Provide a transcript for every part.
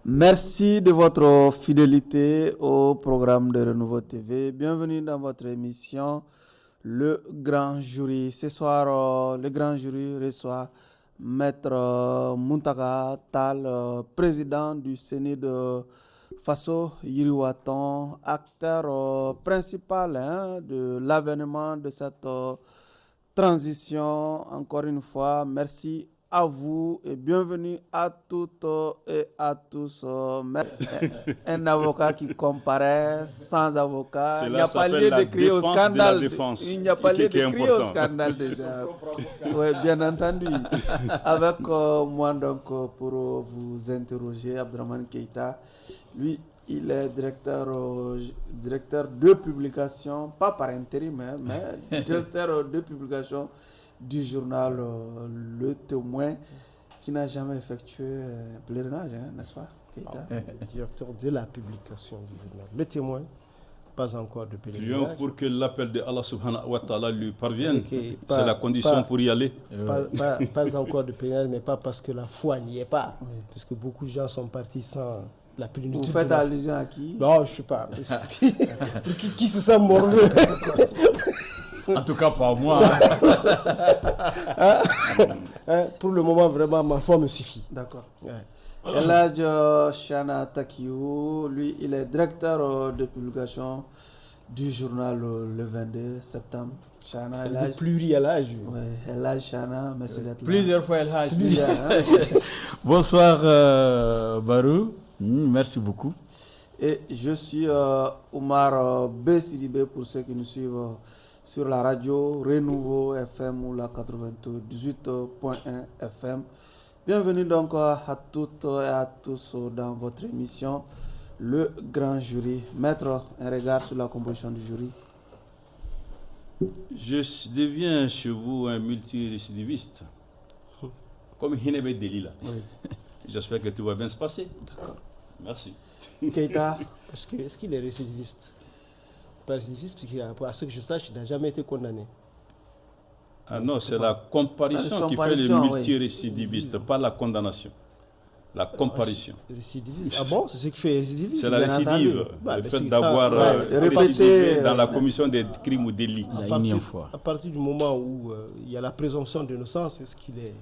Merci de votre fidélité au programme de Renouveau TV. Bienvenue dans votre émission Le Grand Jury. Ce soir, le Grand Jury reçoit Maître Muntaka Tal, président du Sénat de Faso Yiriwaton, acteur principal de l'avènement de cette transition. Encore une fois, merci à vous et bienvenue à toutes et à tous. Un avocat qui comparaît sans avocat. Il n'y a pas lieu de crier au scandale. Il n'y a pas lieu de crier au scandale déjà. Oui, bien entendu. Avec moi, donc, pour vous interroger, Abdraman Keita, lui, il est directeur de publication, pas par intérim, mais directeur de publication du journal Le Témoin, qui n'a jamais effectué un pèlerinage, n'est-ce pas, Keita? Directeur de la publication du journal Le Témoin, pas encore de pèlerinage. Prions pour que l'appel de Allah subhanahu wa ta'ala lui parvienne. C'est la condition pour y aller. Pas encore de pèlerinage, mais pas parce que la foi n'y est pas. Oui. Puisque beaucoup de gens sont partis sans la plénitude. Vous faites allusion à qui? Non, je ne sais pas. qui se sent morveux? En tout cas, pas moi. Pour le moment, vraiment, ma foi me suffit. D'accord. Ouais. Eladj Shana Takiou, lui, il est directeur de publication du journal le 22 septembre. Shana Eladj. Plurielage. Oui, Eladj Shana, merci d'être là. Plusieurs fois Eladj. Bonsoir Barou, merci beaucoup. Et je suis Oumar B. Sidibé pour ceux qui nous suivent sur la radio Renouveau FM ou la 98.1 FM. Bienvenue donc à toutes et à tous dans votre émission Le Grand Jury. Maître, un regard sur la composition du jury. Je deviens chez vous un multirécidiviste, comme Hinebe Delila. Oui. J'espère que tout va bien se passer. D'accord. Merci. Keita. Est-ce qu'il est récidiviste? Pas récidiviste, parce qu'à ce que je sache, il n'a jamais été condamné. Ah non, c'est la comparution qui fait le multirécidiviste, pas la condamnation. La comparution. Récidiviste. Ah bon? C'est ce qui fait récidiviste? C'est la récidive, le fait d'avoir récidivé dans la commission des crimes ou délits. À partir du moment où il y a la présomption d'innocence, est-ce qu'il est...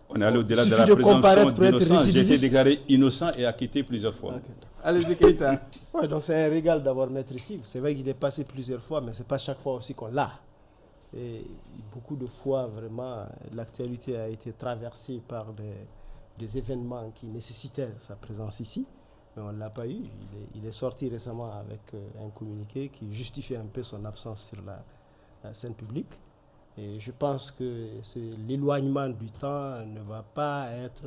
On est allé au-delà de la présomption d'innocence. J'ai été déclaré innocent et acquitté plusieurs fois. Okay. Allez-y, Keita. Ouais, donc c'est un régal d'avoir maître ici. C'est vrai qu'il est passé plusieurs fois, mais ce n'est pas chaque fois aussi qu'on l'a. Et beaucoup de fois, vraiment, l'actualité a été traversée par des événements qui nécessitaient sa présence ici, mais on ne l'a pas eu. Il est sorti récemment avec un communiqué qui justifie un peu son absence sur la scène publique. Et je pense que l'éloignement du temps ne va pas être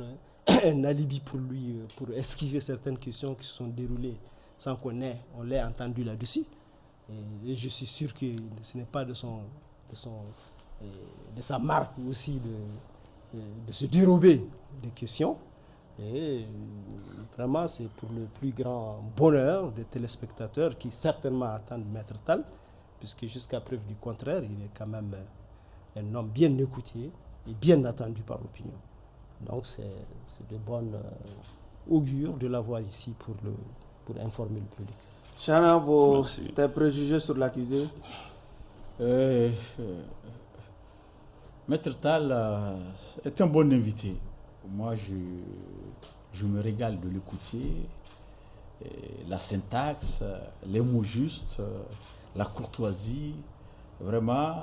un alibi pour lui, pour esquiver certaines questions qui se sont déroulées sans on l'ait entendu là-dessus. Et je suis sûr que ce n'est pas de sa marque aussi de se dérober des questions. Et vraiment, c'est pour le plus grand bonheur des téléspectateurs qui certainement attendent Maître Tal, puisque jusqu'à preuve du contraire, il est quand même un homme bien écouté et bien attendu par l'opinion. Donc c'est de bonne augure de l'avoir ici pour informer le public. Shana, tes préjugés sur l'accusé? Maître Tal est un bon invité. Moi, je me régale de l'écouter. La syntaxe, les mots justes, la courtoisie, vraiment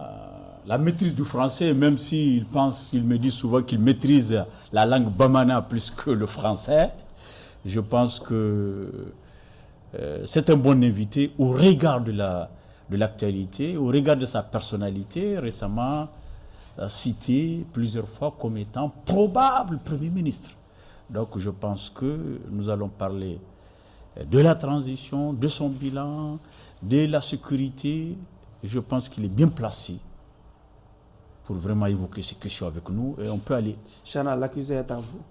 la maîtrise du français, même s'il me dit souvent qu'il maîtrise la langue bamana plus que le français. Je pense que c'est un bon invité au regard de l'actualité, au regard de sa personnalité, récemment cité plusieurs fois comme étant probable Premier ministre. Donc je pense que nous allons parler de la transition, de son bilan, de la sécurité. Je pense qu'il est bien placé pour vraiment évoquer ces questions avec nous et on peut aller. Shana, l'accusé est à vous.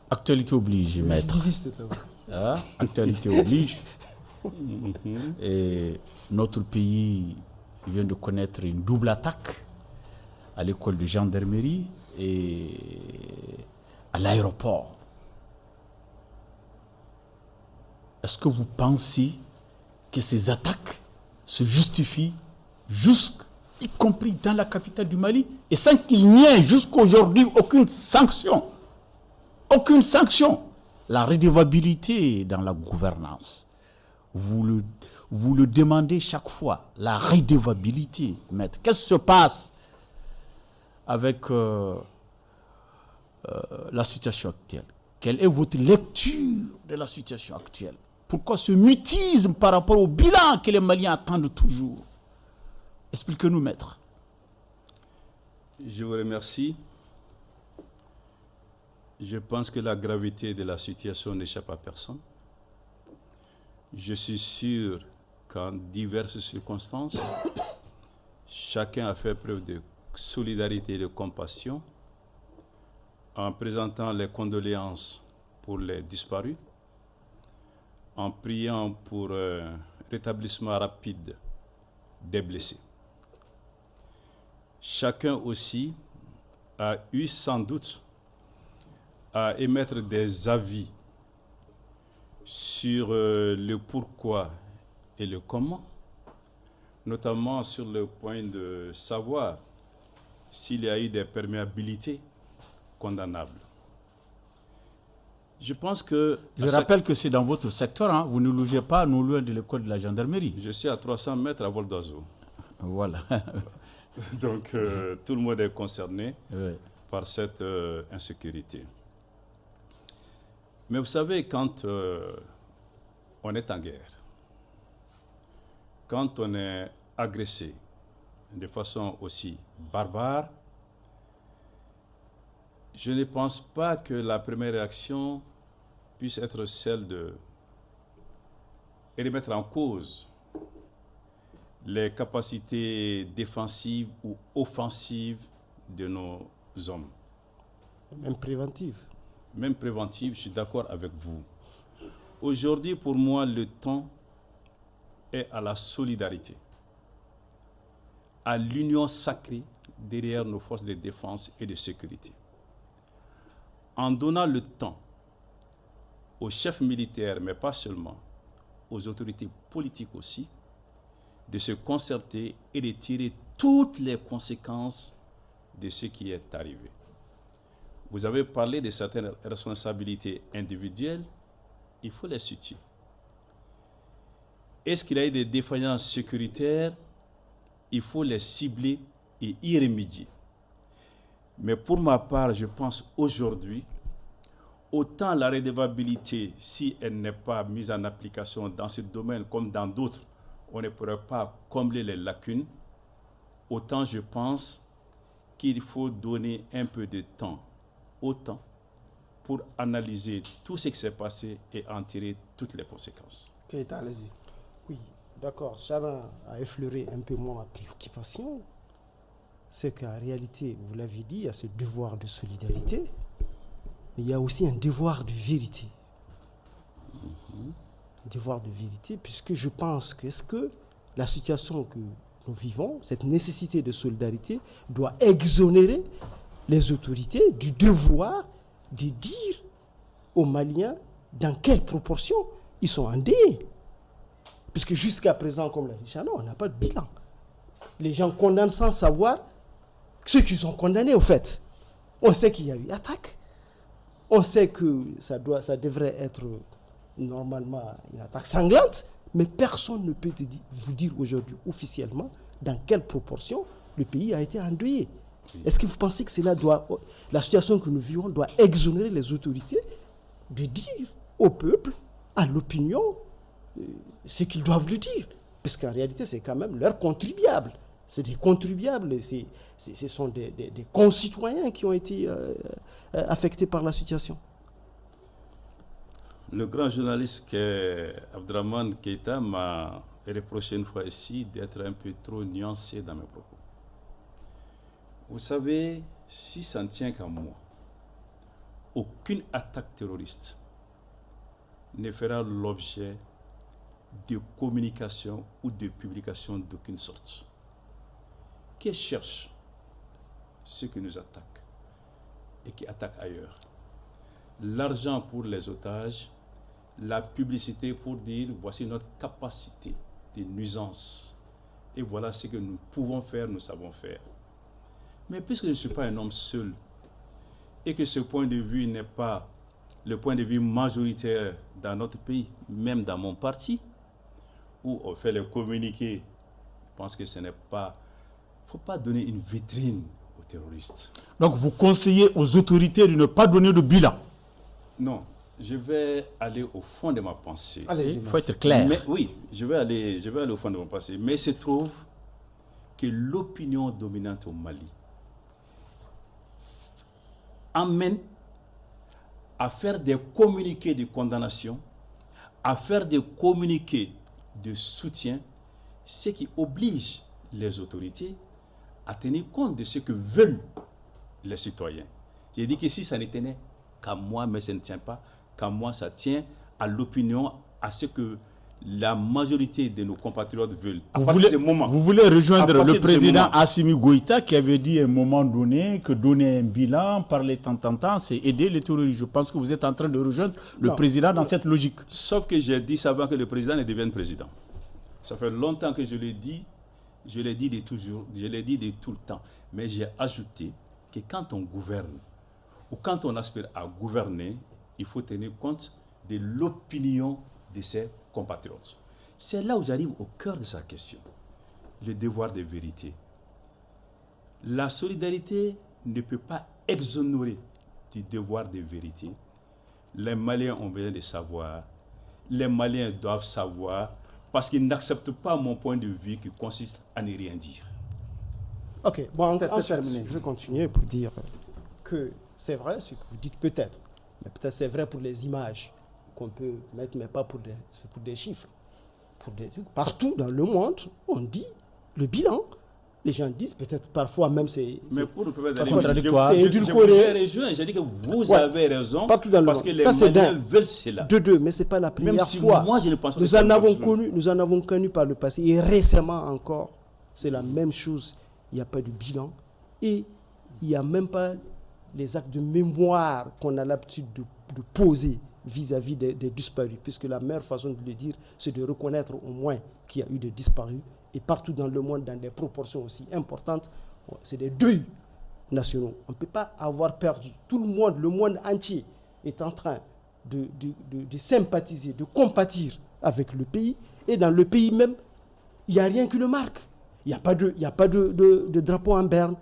Actualité oblige, maître. Actualité oblige. Et notre pays vient de connaître une double attaque à l'école de gendarmerie et à l'aéroport. est-ce que vous pensez que ces attaques se justifient y compris dans la capitale du Mali, et sans qu'il n'y ait jusqu'à aujourd'hui aucune sanction? Aucune sanction. La redevabilité dans la gouvernance, vous le demandez chaque fois, la redevabilité, maître. Qu'est-ce qui se passe avec la situation actuelle? Quelle est votre lecture de la situation actuelle? Pourquoi ce mutisme par rapport au bilan que les Maliens attendent toujours? Expliquez-nous, maître. Je vous remercie. Je pense que la gravité de la situation n'échappe à personne. Je suis sûr qu'en diverses circonstances, chacun a fait preuve de solidarité et de compassion en présentant les condoléances pour les disparus, en priant pour un rétablissement rapide des blessés. Chacun aussi a eu sans doute à émettre des avis sur le pourquoi et le comment, notamment sur le point de savoir s'il y a eu des perméabilités condamnables. Je pense que... Je rappelle que c'est dans votre secteur, hein, vous ne logez pas non loin de l'école de la gendarmerie. Je suis à 300 mètres à vol d'oiseau. Voilà. Donc tout le monde est concerné Oui. par cette insécurité. Mais vous savez, quand on est en guerre, quand on est agressé de façon aussi barbare, je ne pense pas que la première réaction puisse être celle de remettre en cause les capacités défensives ou offensives de nos hommes. Même préventive. Même préventive, je suis d'accord avec vous. Aujourd'hui, pour moi, le temps est à la solidarité, à l'union sacrée derrière nos forces de défense et de sécurité. En donnant le temps aux chefs militaires, mais pas seulement, aux autorités politiques aussi, de se concerter et de tirer toutes les conséquences de ce qui est arrivé. Vous avez parlé de certaines responsabilités individuelles, il faut les situer. Est-ce qu'il y a eu des défaillances sécuritaires? Il faut les cibler et y remédier. Mais pour ma part, je pense aujourd'hui, autant la redevabilité, si elle n'est pas mise en application dans ce domaine comme dans d'autres, on ne pourrait pas combler les lacunes, autant je pense qu'il faut donner un peu de temps au temps pour analyser tout ce qui s'est passé et en tirer toutes les conséquences. Keita, allez-y. Oui, d'accord. Chana a effleuré un peu moins ma préoccupation. C'est qu'en réalité, vous l'avez dit, il y a ce devoir de solidarité, mais il y a aussi un devoir de vérité. Devoir de vérité, puisque je pense que est-ce que la situation que nous vivons, cette nécessité de solidarité, doit exonérer les autorités du devoir de dire aux Maliens dans quelle proportion ils sont endeuillés. Puisque jusqu'à présent, comme l'a dit Chana, on n'a pas de bilan. Les gens condamnent sans savoir ceux qui sont condamnés au fait. On sait qu'il y a eu attaque. On sait que ça devrait être normalement une attaque sanglante, mais personne ne peut vous dire aujourd'hui officiellement dans quelle proportion le pays a été endeuillé. Est-ce que vous pensez que la situation que nous vivons doit exonérer les autorités de dire au peuple, à l'opinion, ce qu'ils doivent lui dire? Parce qu'en réalité, c'est quand même leurs contribuables. C'est des contribuables, ce sont des concitoyens qui ont été affectés par la situation. Le grand journaliste Abdraman Keita m'a reproché une fois ici d'être un peu trop nuancé dans mes propos. Vous savez, si ça ne tient qu'à moi, aucune attaque terroriste ne fera l'objet de communication ou de publication d'aucune sorte. Qui cherche ceux qui nous attaquent et qui attaquent ailleurs? L'argent pour les otages, la publicité pour dire voici notre capacité de nuisance. Et voilà ce que nous pouvons faire, nous savons faire. Mais puisque je ne suis pas un homme seul et que ce point de vue n'est pas le point de vue majoritaire dans notre pays, même dans mon parti, où on fait les communiqués, je pense que ce n'est pas... Il ne faut pas donner une vitrine aux terroristes. Donc vous conseillez aux autorités de ne pas donner de bilan? Non, je vais aller au fond de ma pensée. Il faut être clair. Mais, oui, je vais aller au fond de ma pensée. Mais il se trouve que l'opinion dominante au Mali amène à faire des communiqués de condamnation, à faire des communiqués de soutien, ce qui oblige les autorités à tenir compte de ce que veulent les citoyens. J'ai dit que si ça ne tenait qu'à moi, mais ça ne tient pas qu'à moi, ça tient à l'opinion, à ce que la majorité de nos compatriotes veulent. Vous voulez rejoindre le président Assimi Goïta qui avait dit à un moment donné que donner un bilan, parler tant, c'est aider les terroristes. Je pense que vous êtes en train de rejoindre le président dans cette logique. Sauf que j'ai dit ça avant que le président ne devienne président. Ça fait longtemps que je l'ai dit de toujours, je l'ai dit de tout le temps. Mais j'ai ajouté que quand on gouverne ou quand on aspire à gouverner, il faut tenir compte de l'opinion de ses compatriotes. C'est là où j'arrive au cœur de sa question. Le devoir de vérité. La solidarité ne peut pas exonérer du devoir de vérité. Les Maliens ont besoin de savoir. Les Maliens doivent savoir parce qu'ils n'acceptent pas mon point de vue qui consiste à ne rien dire. Ok, bon, je vais continuer pour dire que c'est vrai ce que vous dites peut-être, mais peut-être c'est vrai pour les images qu'on peut mettre, mais pas pour des chiffres. Partout dans le monde, on dit le bilan. Les gens disent peut-être parfois même mais pour le peuple contradictoire. C'est édulcoré. J'ai dit que vous avez raison partout dans le parce monde. Que les Maliens veulent cela. Mais ce n'est pas la première même si fois. Moi, je ne pense pas nous en avons connu par le passé et récemment encore. C'est la même chose. Il n'y a pas de bilan et il n'y a même pas les actes de mémoire qu'on a l'habitude de poser vis-à-vis des disparus, puisque la meilleure façon de le dire, c'est de reconnaître au moins qu'il y a eu des disparus, et partout dans le monde, dans des proportions aussi importantes, c'est des deuils nationaux. On ne peut pas avoir perdu. Tout le monde entier est en train de sympathiser, de compatir avec le pays, et dans le pays même, il n'y a rien qui le marque. Il n'y a pas de drapeau en berne.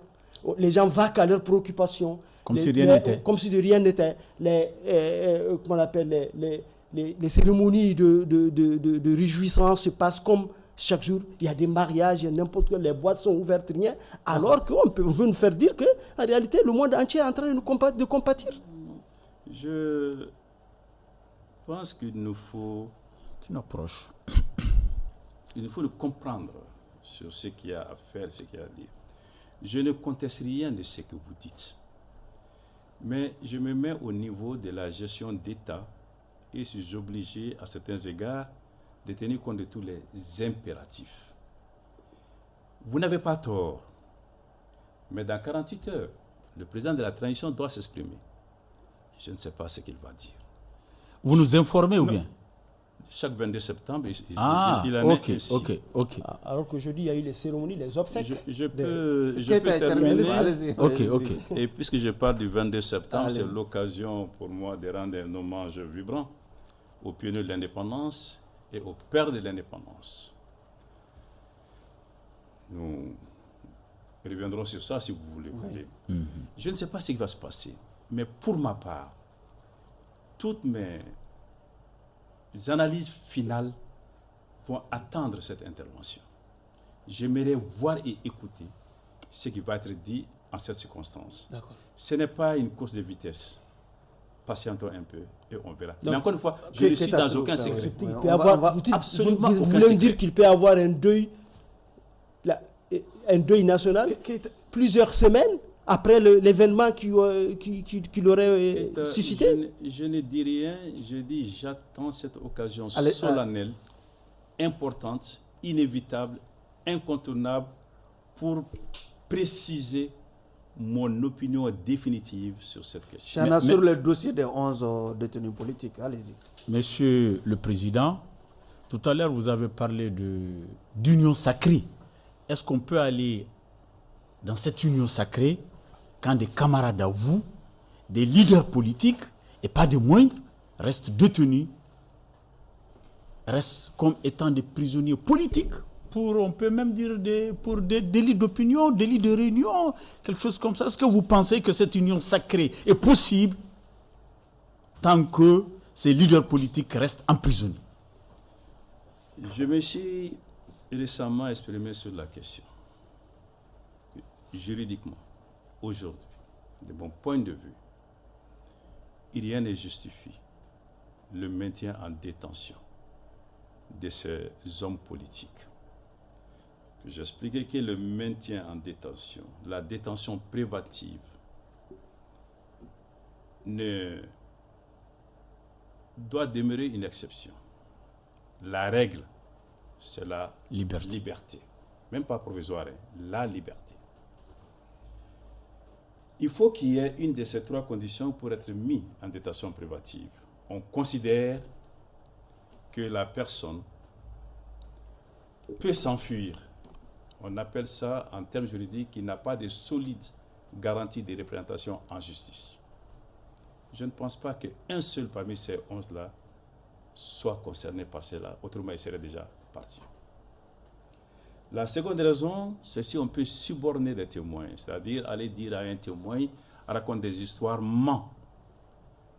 Les gens vaquent à leurs préoccupations. Comme si rien n'était. Comme si de rien n'était. Comment on appelle les cérémonies de réjouissance se passent comme chaque jour. Il y a des mariages, n'importe quoi, les boîtes sont ouvertes, rien. Alors qu'on veut nous faire dire qu'en réalité, le monde entier est en train de compatir. Je pense qu'il nous faut une approche. Il nous faut le comprendre sur ce qu'il y a à faire, ce qu'il y a à dire. Je ne conteste rien de ce que vous dites. Mais je me mets au niveau de la gestion d'État et suis obligé, à certains égards, de tenir compte de tous les impératifs. Vous n'avez pas tort. Mais dans 48 heures, le président de la transition doit s'exprimer. Je ne sais pas ce qu'il va dire. Vous nous informez ou bien? Chaque 22 septembre, il en est ainsi. Ok. Alors qu'aujourd'hui, il y a eu les cérémonies, les obsèques. Je peux terminer. Ok. Et puisque je parle du 22 septembre, c'est l'occasion pour moi de rendre un hommage vibrant aux pionniers de l'indépendance et aux pères de l'indépendance. Nous reviendrons sur ça si vous voulez. Je ne sais pas ce qui va se passer, mais pour ma part, toutes mes analyses finales vont attendre cette intervention. J'aimerais voir et écouter ce qui va être dit en cette circonstance. D'accord. Ce n'est pas une course de vitesse. Patientons un peu et on verra. Donc, mais encore une fois, je ne suis dans aucun secret. Vous voulez me dire qu'il peut y avoir un deuil national plusieurs semaines après l'événement qui l'aurait suscité? Je ne dis rien, je dis j'attends cette occasion solennelle, importante, inévitable, incontournable pour préciser mon opinion définitive sur cette question. Chana, sur le dossier des 11 détenus politiques, allez-y. Monsieur le Président, tout à l'heure, vous avez parlé d'union sacrée. Est-ce qu'on peut aller dans cette union sacrée quand des camarades à vous, des leaders politiques, et pas des moindres, restent détenus, restent comme étant des prisonniers politiques, on peut même dire pour des délits d'opinion, délits de réunion, quelque chose comme ça. Est-ce que vous pensez que cette union sacrée est possible tant que ces leaders politiques restent emprisonnés? Je me suis récemment exprimé sur la question. Juridiquement, aujourd'hui, de mon point de vue, rien ne justifie le maintien en détention de ces hommes politiques. J'expliquais que le maintien en détention, la détention privative, doit demeurer une exception. La règle, c'est la liberté. Même pas provisoire, la liberté. Il faut qu'il y ait une de ces trois conditions pour être mis en détention privative. On considère que la personne peut s'enfuir. On appelle ça, en termes juridiques, qu'il n'a pas de solide garantie de représentation en justice. Je ne pense pas qu'un seul parmi ces 11-là soit concerné par cela, autrement il serait déjà parti. La seconde raison, c'est si on peut suborner des témoins, c'est-à-dire aller dire à un témoin, raconte des histoires, ment.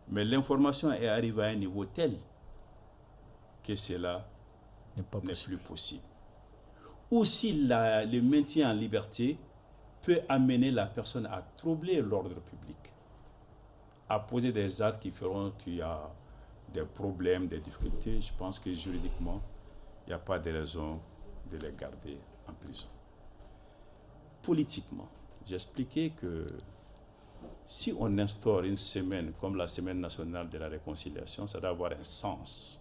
Mais l'information est arrivée à un niveau tel que cela n'est plus possible. Aussi, le maintien en liberté peut amener la personne à troubler l'ordre public, à poser des actes qui feront qu'il y a des problèmes, des difficultés. Je pense que juridiquement, il n'y a pas de raison de les garder en prison. Politiquement, j'expliquais que si on instaure une semaine comme la Semaine nationale de la réconciliation, ça doit avoir un sens.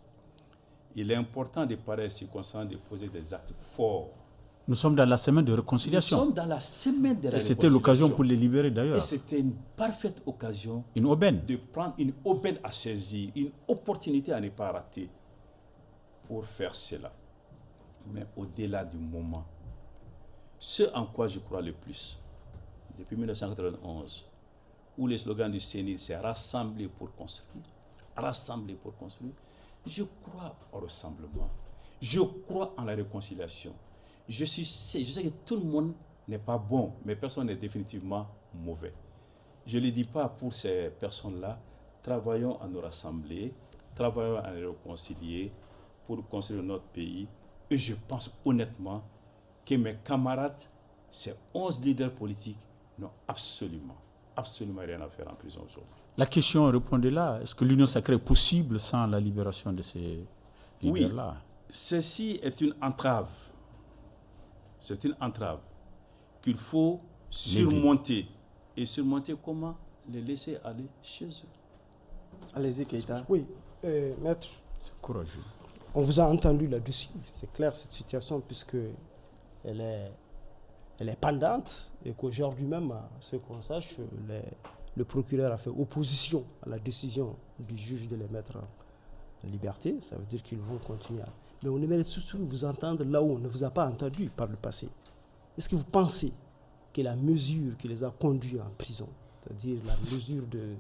Il est important de pareilles circonstances de poser des actes forts. Nous sommes dans la semaine de réconciliation. Nous sommes dans la semaine de la réconciliation. C'était l'occasion pour les libérer d'ailleurs. Et c'était une parfaite occasion une aubaine. De prendre une aubaine à saisir, une opportunité à ne pas rater pour faire cela. Mais au-delà du moment, ce en quoi je crois le plus, depuis 1991, où le slogan du CNI c'est rassembler pour construire, je crois au rassemblement, je crois en la réconciliation. Je sais que tout le monde n'est pas bon, mais personne n'est définitivement mauvais. Je ne le dis pas pour ces personnes-là. Travaillons à nous rassembler, travaillons à nous réconcilier pour construire notre pays. Et je pense honnêtement que mes camarades, ces 11 leaders politiques, n'ont absolument rien à faire en prison aujourd'hui. La question répondait là. Est-ce que l'union sacrée est possible sans la libération de ces leaders-là? Oui, ceci est une entrave. C'est une entrave qu'il faut surmonter. Et surmonter comment? Les laisser aller chez eux. Allez-y, Keïta. Oui, maître. C'est courageux. On vous a entendu là-dessus. C'est clair, cette situation, puisque elle est pendante et qu'aujourd'hui même, à ce qu'on sache, le procureur a fait opposition à la décision du juge de les mettre en liberté. Ça veut dire qu'ils vont continuer. Mais on aimerait surtout vous entendre là où on ne vous a pas entendu par le passé. Est-ce que vous pensez que la mesure qui les a conduits en prison, c'est-à-dire la mesure de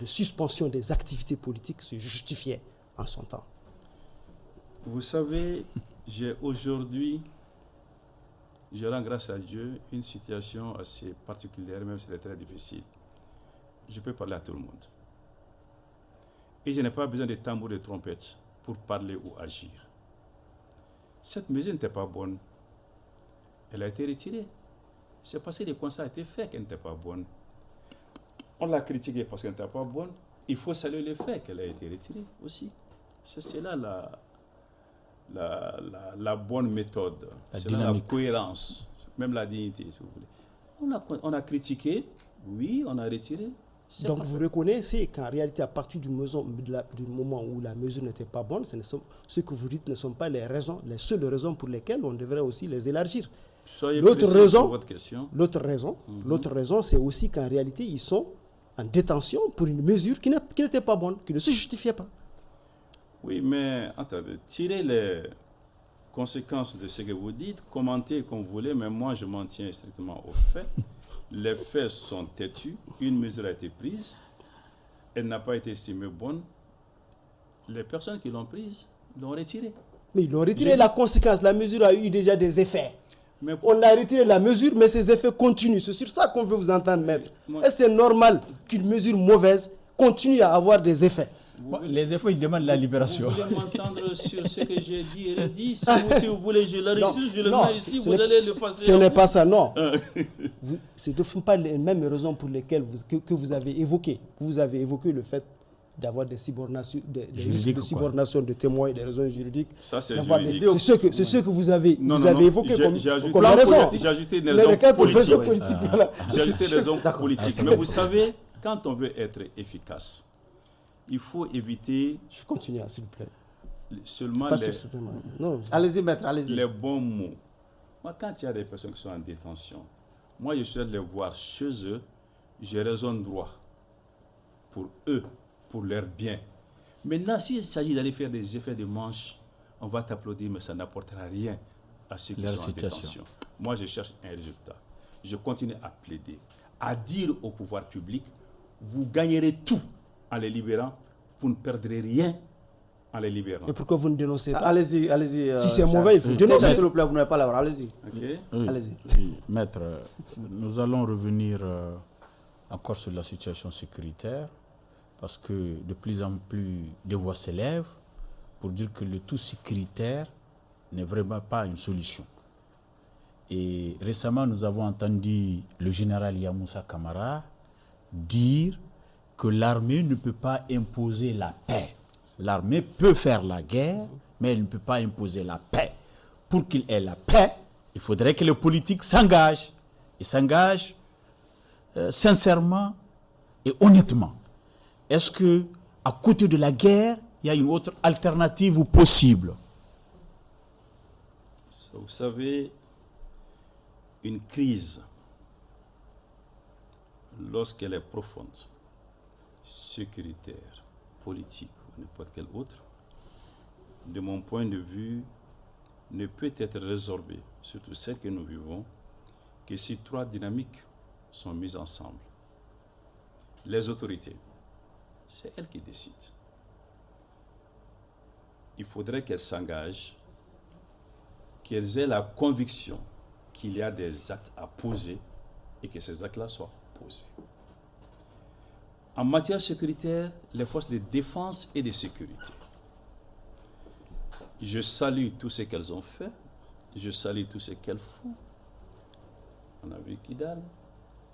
suspension des activités politiques, se justifiait en son temps? Vous savez, j'ai aujourd'hui, je rends grâce à Dieu, une situation assez particulière, même si c'est très difficile. Je peux parler à tout le monde. Et je n'ai pas besoin de tambour et de trompette pour parler ou agir. Cette mesure n'était pas bonne. Elle a été retirée. C'est parce que le constat a été fait qu'elle n'était pas bonne. On l'a critiquée parce qu'elle n'était pas bonne. Il faut saluer le fait qu'elle a été retirée aussi. C'est là la bonne méthode. C'est là la cohérence, même la dignité, si vous voulez. On a critiqué, oui, on a retiré. Donc vous reconnaissez qu'en réalité, à partir du moment où la mesure n'était pas bonne, ce que vous dites ne sont pas les seules raisons pour lesquelles on devrait aussi les élargir. Soyez L'autre précis raison, sur votre question. l'autre raison, c'est aussi qu'en réalité, ils sont en détention pour une mesure qui n'était pas bonne, qui ne se justifiait pas. Oui, mais attendez, tirez les conséquences de ce que vous dites, commentez comme vous voulez, mais moi je m'en tiens strictement aux faits. Les faits sont têtus, une mesure a été prise, elle n'a pas été estimée bonne. Les personnes qui l'ont prise l'ont retirée. Mais ils l'ont retiré, la conséquence, la mesure a eu déjà des effets. Mais On a retiré la mesure, mais ces effets continuent. C'est sur ça qu'on veut vous entendre, maître. Est-ce que c'est normal qu'une mesure mauvaise continue à avoir des effets? Les effets, ils demandent la libération. Vous voulez m'entendre sur ce que j'ai dit et redit? Si vous voulez, je l'enregistre, je le mets ici, vous allez le passer. Ce n'est pas ça, non. Ce ne sont pas les mêmes raisons pour lesquelles que vous avez évoquées. Vous avez évoqué le fait d'avoir des subornations, des risques de subornation de témoins et des raisons juridiques. Ça, c'est juridique. juridique. C'est ce que vous avez, évoqué j'ai comme raison. J'ai ajouté des raisons politiques. Voilà. J'ai ajouté des raisons politiques. Mais vous savez, quand on veut être efficace, il faut éviter... Je vais continuer, s'il vous plaît. Seulement Allez-y, maître, allez-y. Les bons mots. Moi, quand il y a des personnes qui sont en détention, moi, je souhaite les voir chez eux, je raisonne droit pour eux, pour leur bien. Maintenant, s'il s'agit d'aller faire des effets de manche, on va t'applaudir, mais ça n'apportera rien à ceux qui sont en détention. Moi, je cherche un résultat. Je continue à plaider, à dire au pouvoir public, vous gagnerez tout en les libérant, vous ne perdrez rien en les libérant. Et pourquoi vous ne dénoncez pas? Allez-y. Si c'est mauvais, il faut dénoncer. S'il vous plaît, vous n'avez pas la parole. Allez-y. Okay. Oui, Allez-y. Oui, maître, nous allons revenir encore sur la situation sécuritaire, parce que de plus en plus des voix s'élèvent pour dire que le tout sécuritaire n'est vraiment pas une solution. Et récemment, nous avons entendu le général Yamoussa Kamara dire que l'armée ne peut pas imposer la paix. L'armée peut faire la guerre, mais elle ne peut pas imposer la paix. Pour qu'il ait la paix, il faudrait que les politiques s'engagent. Et s'engagent sincèrement et honnêtement. Est-ce que, à côté de la guerre, il y a une autre alternative possible? Vous savez, une crise, lorsqu'elle est profonde, sécuritaire, politique ou n'importe quelle autre, de mon point de vue, ne peut être résorbée, surtout celle que nous vivons, que si trois dynamiques sont mises ensemble. Les autorités, c'est elles qui décident. Il faudrait qu'elles s'engagent, qu'elles aient la conviction qu'il y a des actes à poser et que ces actes-là soient posés. En matière sécuritaire, les forces de défense et de sécurité. Je salue tout ce qu'elles ont fait, je salue tout ce qu'elles font. On a vu Kidal,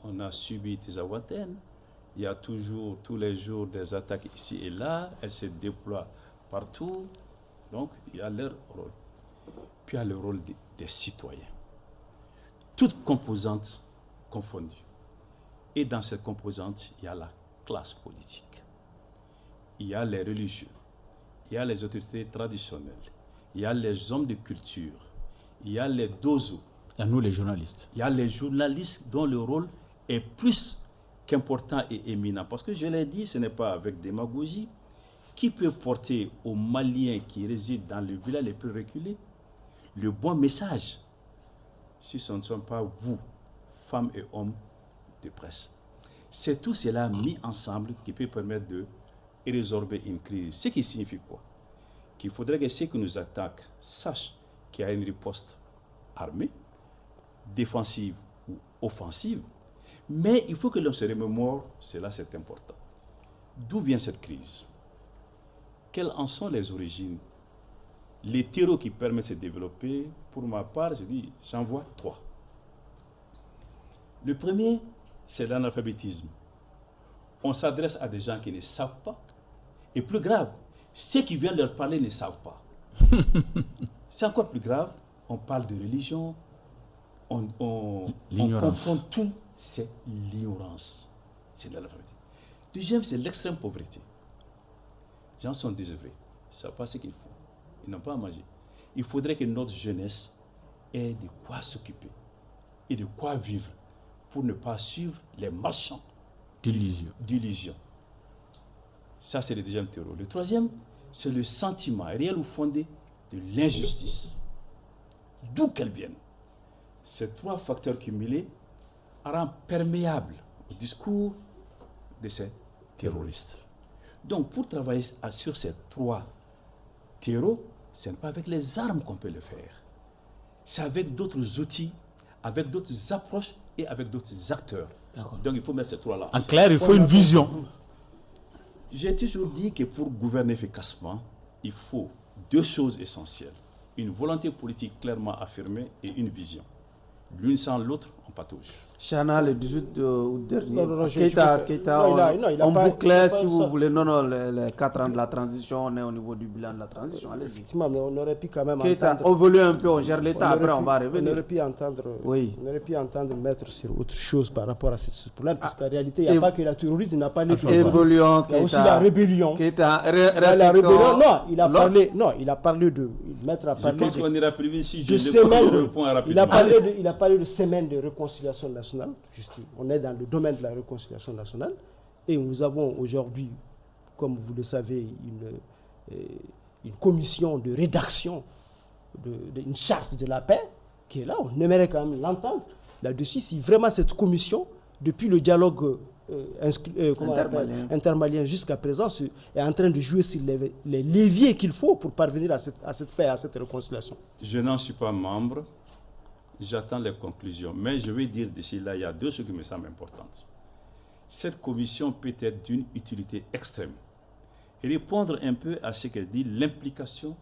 on a subi Tizawaten, il y a toujours, tous les jours, des attaques ici et là, elles se déploient partout, donc il y a leur rôle. Puis il y a le rôle des citoyens. Toutes composantes confondues. Et dans cette composante, il y a la classe politique. Il y a les religieux. Il y a les autorités traditionnelles. Il y a les hommes de culture. Il y a les dozos. Il y a nous les journalistes. Il y a les journalistes dont le rôle est plus qu'important et éminent. Parce que je l'ai dit, ce n'est pas avec démagogie. Qui peut porter aux Maliens qui résident dans le village les plus reculés le bon message si ce ne sont pas vous, femmes et hommes de presse? C'est tout cela mis ensemble qui peut permettre de résorber une crise. Ce qui signifie quoi? Qu'il faudrait que ceux qui nous attaquent sachent qu'il y a une riposte armée, défensive ou offensive, mais il faut que l'on se remémore, cela c'est important. D'où vient cette crise? Quelles en sont les origines? Les terreaux qui permettent de se développer, pour ma part, je dis, j'en vois trois. Le premier, c'est l'analphabétisme. On s'adresse à des gens qui ne savent pas. Et plus grave, ceux qui viennent leur parler ne savent pas. C'est encore plus grave. On parle de religion, on confond tout. C'est l'ignorance. C'est l'analphabétisme. Deuxième, c'est l'extrême pauvreté. Les gens sont désœuvrés. Ils ne savent pas ce qu'ils font. Ils n'ont pas à manger. Il faudrait que notre jeunesse ait de quoi s'occuper. et de quoi vivre pour ne pas suivre les marchands d'illusion. Ça, c'est le deuxième terreau. Le troisième, c'est le sentiment réel ou fondé de l'injustice. D'où qu'elle vienne. Ces trois facteurs cumulés rendent perméable au discours de ces terroristes. Donc, pour travailler sur ces trois terreaux, ce n'est pas avec les armes qu'on peut le faire. C'est avec d'autres outils, avec d'autres approches et avec d'autres acteurs. Donc, il faut mettre ces trois-là. En clair, il faut une vision. J'ai toujours dit que pour gouverner efficacement, il faut deux choses essentielles. Une volonté politique clairement affirmée et une vision. L'une sans l'autre, on patauge. Chana, le 18 août dernier, Keïta, on bouclait, si vous voulez, les 4 ans de la transition, on est au niveau du bilan de la transition. Allez-y. Effectivement, mais on aurait pu quand même Keïta, on évolue un peu, on gère l'État, après on va revenir. On aurait pu entendre mettre sur autre chose par rapport à ce problème, parce qu'en réalité, il n'y a pas que la terrorisme, il n'a pas les évoluons, il y a aussi la rébellion. Keïta, la rébellion, il a parlé de mettre à parler je pense qu'on ira plus vite si de je semaine. réponds rapidement. Il a parlé de semaine de réconciliation nationale. On est dans le domaine de la réconciliation nationale et nous avons aujourd'hui, comme vous le savez, une commission de rédaction d'une charte de la paix qui est là. On aimerait quand même l'entendre là-dessus. Si vraiment cette commission, depuis le dialogue intermalien jusqu'à présent, est en train de jouer sur les leviers qu'il faut pour parvenir à cette paix, à cette réconciliation. Je n'en suis pas membre. J'attends les conclusions. Mais je vais dire d'ici là, il y a deux choses qui me semblent importantes. Cette commission peut être d'une utilité extrême et répondre un peu à ce que dit l'implication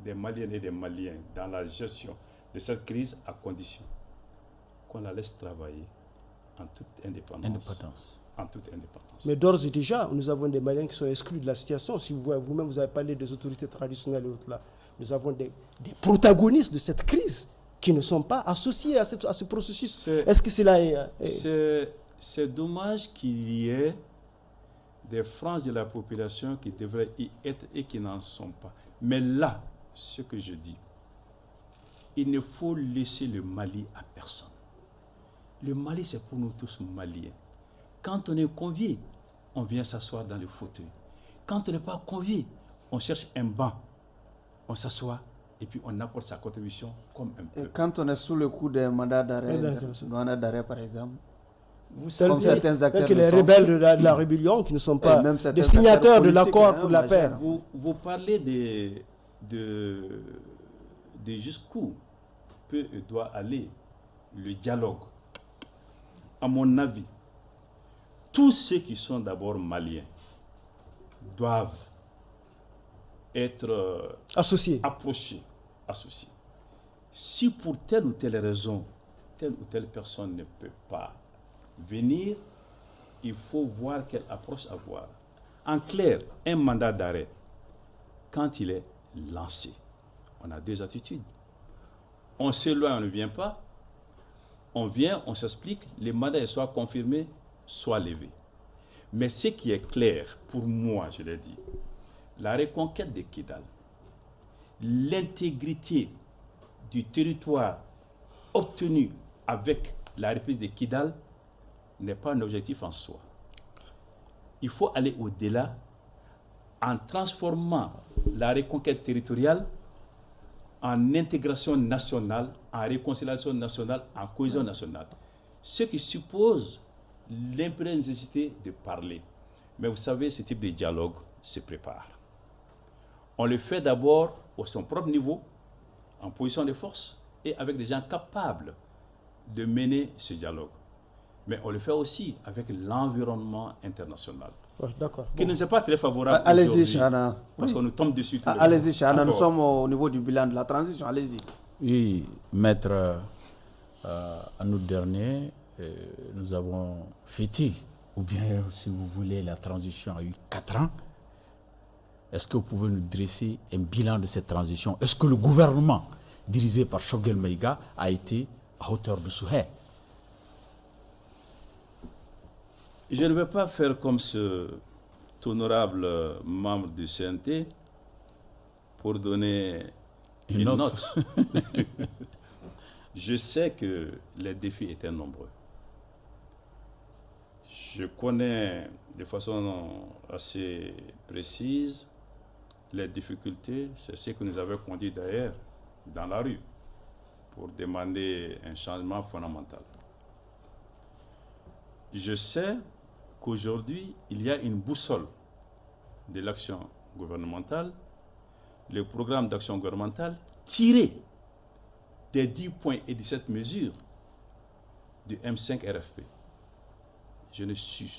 des Maliennes et des Maliens dans la gestion de cette crise, à condition qu'on la laisse travailler en toute indépendance. En toute indépendance. Mais d'ores et déjà, nous avons des Maliens qui sont exclus de la situation. Si vous-même, vous avez parlé des autorités traditionnelles et autres là, nous avons des protagonistes de cette crise qui ne sont pas associés à ce processus. Est-ce que cela est... C'est dommage qu'il y ait des franges de la population qui devraient y être et qui n'en sont pas. Mais là, ce que je dis, il ne faut laisser le Mali à personne. Le Mali, c'est pour nous tous Maliens. Quand on est convié, on vient s'asseoir dans le fauteuil. Quand on n'est pas convié, on cherche un banc, on s'assoit et puis on apporte sa contribution comme un peu. Et quand on est sous le coup des mandats d'arrêt, par exemple, comme certains acteurs que les rebelles de la rébellion qui ne sont pas des signataires de l'accord pour la paix. Vous parlez de jusqu'où peut et doit aller le dialogue. À mon avis, tous ceux qui sont d'abord maliens doivent être associés. Si pour telle ou telle raison, telle ou telle personne ne peut pas venir, il faut voir quelle approche avoir. En clair, un mandat d'arrêt, quand il est lancé, on a deux attitudes. On s'éloigne, on ne vient pas. On vient, on s'explique, les mandats est soit confirmés, soit levés. Mais ce qui est clair, pour moi, je l'ai dit, la reconquête de Kidal, l'intégrité du territoire obtenu avec la reprise de Kidal n'est pas un objectif en soi. Il faut aller au-delà en transformant la reconquête territoriale en intégration nationale, en réconciliation nationale, en cohésion nationale. Ce qui suppose l'impérieuse nécessité de parler. Mais vous savez, ce type de dialogue se prépare. On le fait d'abord au son propre niveau, en position de force, et avec des gens capables de mener ce dialogue. Mais on le fait aussi avec l'environnement international. D'accord. Qui ne nous est pas très favorable. Allez-y, Chana. Parce qu'on nous tombe dessus. Allez-y, Chana. Nous sommes au niveau du bilan de la transition. Allez-y. Oui, maître, en août dernier, nous avons fêté, ou bien, si vous voulez, la transition a eu 4 ans. Est-ce que vous pouvez nous dresser un bilan de cette transition? Est-ce que le gouvernement, dirigé par Choguel Maïga, a été à hauteur de souhait? Je ne vais pas faire comme ce honorable membre du CNT pour donner une note. Je sais que les défis étaient nombreux. Je connais de façon assez précise les difficultés. C'est ce que nous avons conduit d'ailleurs dans la rue pour demander un changement fondamental. Je sais qu'aujourd'hui, il y a une boussole de l'action gouvernementale, le programme d'action gouvernementale tiré des 10 points et 17 mesures du M5 RFP. Je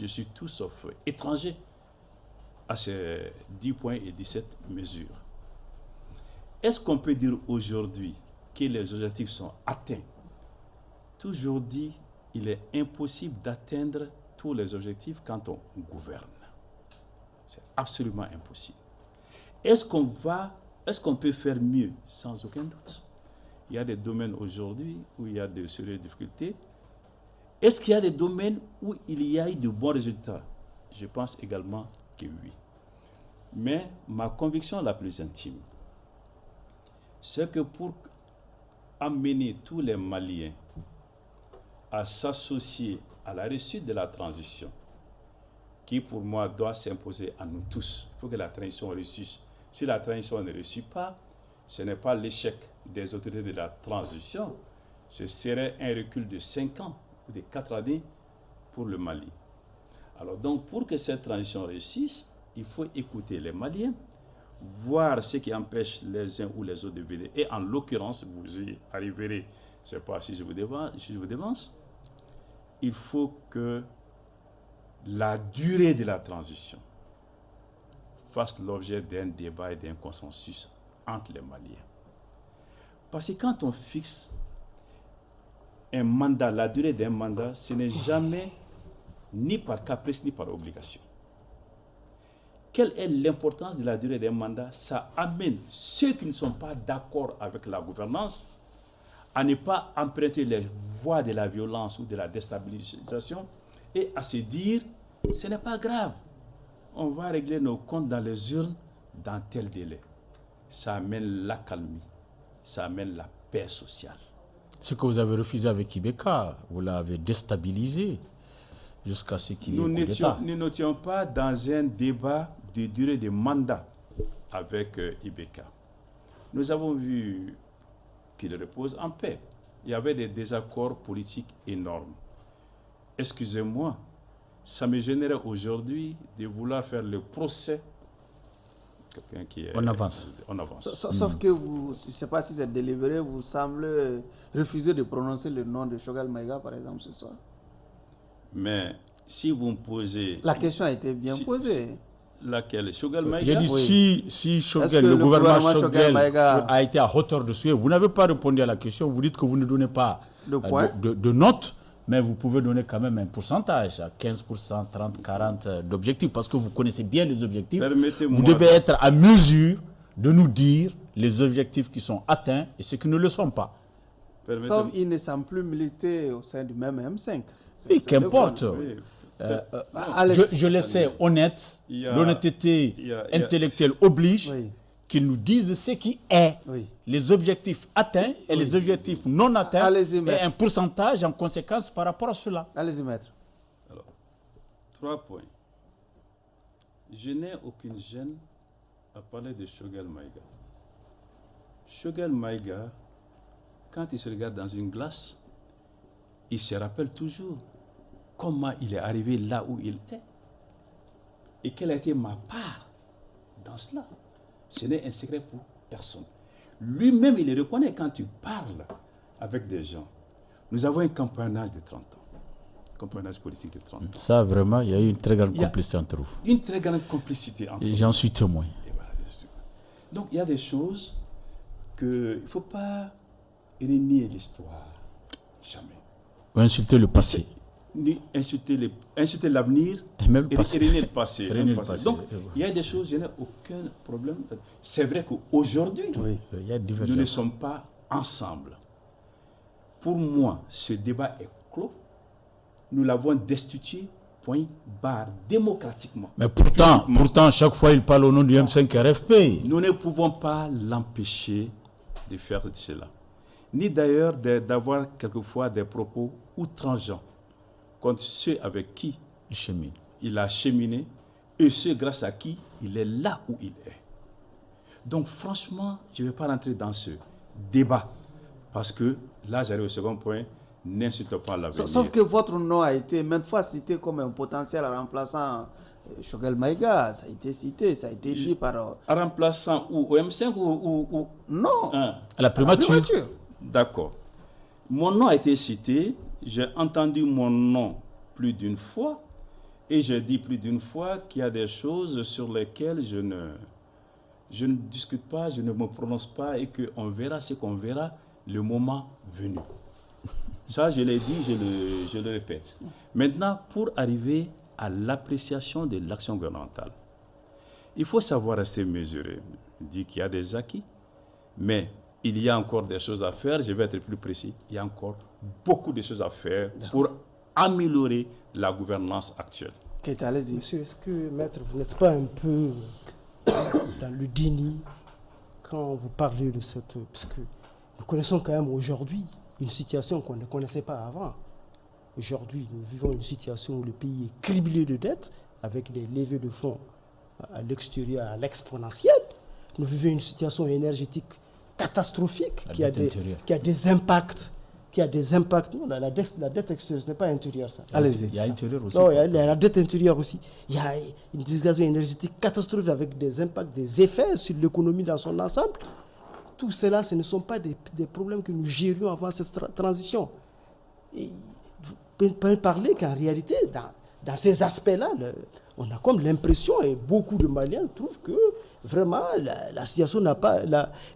suis tout sauf étranger à ces 10 points et 17 mesures. Est-ce qu'on peut dire aujourd'hui que les objectifs sont atteints? Toujours dit, il est impossible d'atteindre tous les objectifs quand on gouverne. C'est absolument impossible. Est-ce qu'on peut faire mieux? Sans aucun doute. Il y a des domaines aujourd'hui où il y a de sérieuses difficultés. Est-ce qu'il y a des domaines où il y a eu de bons résultats? Je pense également que oui. Mais ma conviction la plus intime, c'est que pour amener tous les Maliens à s'associer à la réussite de la transition, qui pour moi doit s'imposer à nous tous, il faut que la transition réussisse. Si la transition ne réussit pas, ce n'est pas l'échec des autorités de la transition, ce serait un recul de 5 ans ou de 4 années pour le Mali. Alors donc, pour que cette transition réussisse, il faut écouter les Maliens, voir ce qui empêche les uns ou les autres de venir. Et en l'occurrence, vous y arriverez, je ne sais pas si je vous devance, il faut que la durée de la transition fasse l'objet d'un débat et d'un consensus entre les Maliens. Parce que quand on fixe un mandat, la durée d'un mandat, ce n'est jamais ni par caprice ni par obligation. Quelle est l'importance de la durée d'un mandat? Ça amène ceux qui ne sont pas d'accord avec la gouvernance à ne pas emprunter les voies de la violence ou de la déstabilisation et à se dire, ce n'est pas grave, on va régler nos comptes dans les urnes dans tel délai. Ça amène l'accalmie, ça amène la paix sociale. Ce que vous avez refusé avec Ibeka, vous l'avez déstabilisé jusqu'à ce qu'il y ait un coup d'État. Nous n'étions pas dans un débat de durée de mandat avec Ibeka. Nous avons vu qu'il repose en paix. Il y avait des désaccords politiques énormes. Excusez-moi, ça me gênerait aujourd'hui de vouloir faire le procès. Quelqu'un qui est... On avance. On avance. Sauf que vous, je ne sais pas si c'est délibéré, vous semblez refuser de prononcer le nom de Choguel Maïga, par exemple, ce soir. Mais si vous me posez... La question a été bien posée. Laquelle? Choguel Maïga? J'ai dit si Choguel, le gouvernement Choguel a été à hauteur de souhait, vous n'avez pas répondu à la question, vous dites que vous ne donnez pas de notes, mais vous pouvez donner quand même un pourcentage, à 15%, 30, 40 d'objectifs, parce que vous connaissez bien les objectifs. Vous devez être à mesure de nous dire les objectifs qui sont atteints et ceux qui ne le sont pas. Sauf qu'ils ne semblent plus militer au sein du même M5. Et qu'importe. Je laissais honnête, l'honnêteté intellectuelle oblige qu'ils nous disent ce qui est, les objectifs atteints et les objectifs non atteints, et un pourcentage en conséquence par rapport à cela. Allez-y, maître. Alors, 3 points. Je n'ai aucune gêne à parler de Choguel Maïga. Choguel Maïga, quand il se regarde dans une glace, il se rappelle toujours comment il est arrivé là où il est et quelle a été ma part dans cela. Ce n'est un secret pour personne. Lui-même, il le reconnaît quand tu parles avec des gens. Nous avons un compagnonnage de 30 ans. Compagnonnage politique de 30 ans. Ça, vraiment, il y a eu une très grande complicité entre vous. Une très grande complicité entre nous. Et j'en suis témoin. Voilà. Donc, il y a des choses qu'il ne faut pas renier l'histoire. Jamais. Ou insulter le passé. Ni insulter l'avenir et même et renier le passé. Donc, oui. il y a des choses, je n'ai aucun problème. C'est vrai qu'aujourd'hui, nous ne sommes pas ensemble. Pour moi, ce débat est clos. Nous l'avons destitué, point barre, démocratiquement. Mais pourtant, chaque fois, il parle au nom du M5 RFP. Nous ne pouvons pas l'empêcher de faire cela. ni d'ailleurs d'avoir quelquefois des propos outrageants contre ceux avec qui il a cheminé et ceux grâce à qui il est là où il est. Donc franchement, je ne vais pas rentrer dans ce débat parce que là, j'arrive au second point, n'insulte pas l'avenir. Sauf que votre nom a été maintes fois cité comme un potentiel remplaçant Choguel Maïga, ça a été cité, ça a été dit par... Remplaçant où? Au M5 ou... Non, à la primature. D'accord. Mon nom a été cité, j'ai entendu mon nom plus d'une fois et j'ai dit plus d'une fois qu'il y a des choses sur lesquelles je ne discute pas, je ne me prononce pas et qu'on verra ce qu'on verra le moment venu. Ça, je l'ai dit, je le répète. Maintenant, pour arriver à l'appréciation de l'action gouvernementale, il faut savoir rester mesuré. Je dis qu'il y a des acquis, mais il y a encore des choses à faire. Je vais être plus précis. Il y a encore beaucoup de choses à faire pour améliorer la gouvernance actuelle. Allez-y. Monsieur, est-ce que, maître, vous n'êtes pas un peu dans le déni quand vous parlez de cette... Parce que nous connaissons quand même aujourd'hui une situation qu'on ne connaissait pas avant. Aujourd'hui, nous vivons une situation où le pays est criblé de dettes, avec des levées de fonds à l'extérieur, à l'exponentielle. Nous vivons une situation énergétique catastrophique qui a des impacts. Non, la dette extérieure, ce n'est pas intérieure, ça. Allez-y. Il y a intérieur aussi. Non, il y a la dette intérieure aussi. Il y a une situation énergétique catastrophique avec des impacts, des effets sur l'économie dans son ensemble. Tout cela, ce ne sont pas des problèmes que nous gérions avant cette transition. Et vous pouvez parler qu'en réalité, dans ces aspects-là, on a comme l'impression, et beaucoup de Maliens trouvent que vraiment la situation n'a pas,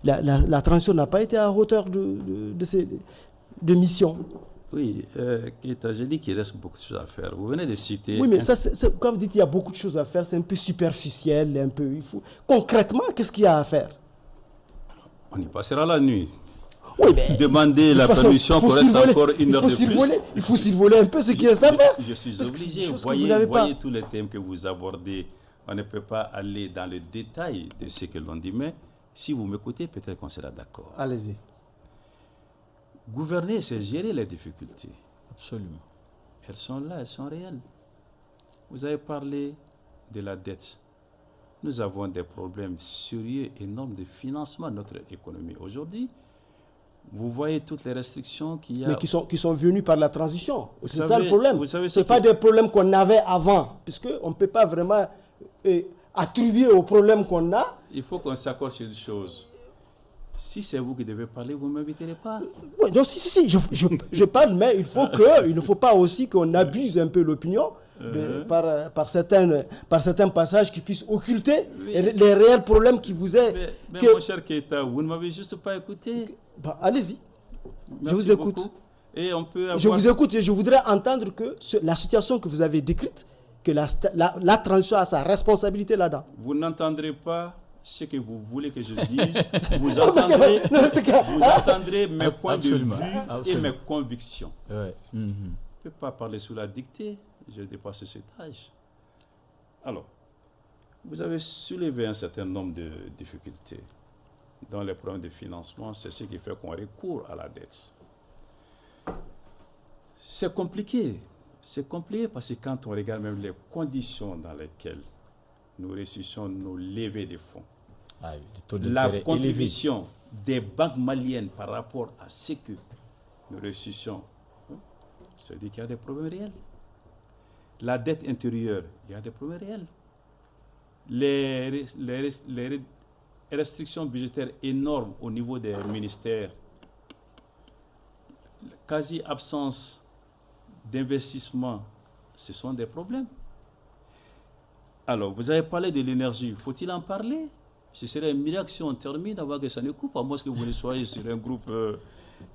la transition n'a pas été à hauteur de mission. Oui, j'ai dit qu'il reste beaucoup de choses à faire. Vous venez de citer... Oui, mais ça, quand vous dites qu'il y a beaucoup de choses à faire, c'est un peu superficiel, un peu... Concrètement, qu'est-ce qu'il y a à faire? On y passera la nuit. Oui, mais demander la permission pour rester encore une heure de plus. Il faut survoler un peu ce qui reste à faire. Je suis obligé. Voyez tous les thèmes que vous abordez. On ne peut pas aller dans le détail de ce que l'on dit, mais si vous m'écoutez, peut-être qu'on sera d'accord. Allez-y. Gouverner, c'est gérer les difficultés. Absolument. Elles sont là, elles sont réelles. Vous avez parlé de la dette. Nous avons des problèmes sérieux, énormes de financement de notre économie aujourd'hui. Vous voyez toutes les restrictions qu'il y a. Mais qui sont venues par la transition. C'est ça le problème. Ce n'est pas des problèmes qu'on avait avant, puisqu'on ne peut pas vraiment attribuer aux problèmes qu'on a. Il faut qu'on s'accorde sur une chose. Si c'est vous qui devez parler, vous ne m'inviterez pas. Oui, donc si, je parle, mais il ne faut pas aussi qu'on abuse un peu l'opinion par certains passages qui puissent occulter les réels problèmes qui vous est. Mais mon cher Keita, vous ne m'avez juste pas écouté. Allez-y, je vous écoute. Beaucoup. Et on peut avoir... Je vous écoute et je voudrais entendre que la situation que vous avez décrite, que la transition a sa responsabilité là-dedans. Vous n'entendrez pas ce que vous voulez que je dise. Vous entendrez mes points de vue et mes convictions. Ouais. Je ne peux pas parler sous la dictée. J'ai dépassé cet âge. Alors, vous avez soulevé un certain nombre de difficultés. Dans les problèmes de financement, c'est ce qui fait qu'on recourt à la dette. C'est compliqué. C'est compliqué parce que quand on regarde même les conditions dans lesquelles nous réussissons nos levées de fonds, la contribution des banques maliennes par rapport à ce que nous réussissons, ça veut dire qu'il y a des problèmes réels. La dette intérieure, il y a des problèmes réels. Les restrictions budgétaires énormes au niveau des ministères, quasi-absence d'investissement, ce sont des problèmes. Alors, vous avez parlé de l'énergie. Faut-il en parler? Ce serait un miracle si on termine avant que ça ne coupe, à moins que vous ne soyez sur un groupe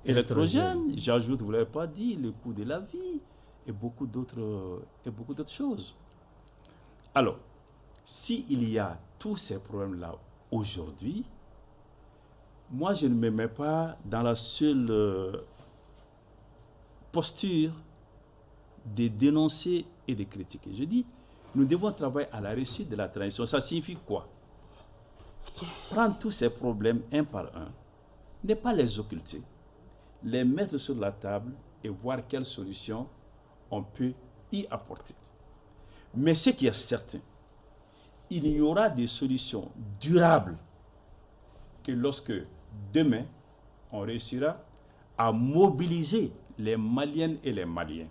électrogène. J'ajoute, vous ne l'avez pas dit, le coût de la vie et beaucoup d'autres choses. Alors, s'il y a tous ces problèmes-là aujourd'hui, moi, je ne me mets pas dans la seule posture de dénoncer et de critiquer. Je dis, nous devons travailler à la réussite de la transition. Ça signifie quoi? Prendre tous ces problèmes un par un, ne pas les occulter, les mettre sur la table et voir quelles solutions on peut y apporter. Mais ce qui est certain, il y aura des solutions durables que lorsque demain, on réussira à mobiliser les Maliennes et les Maliens.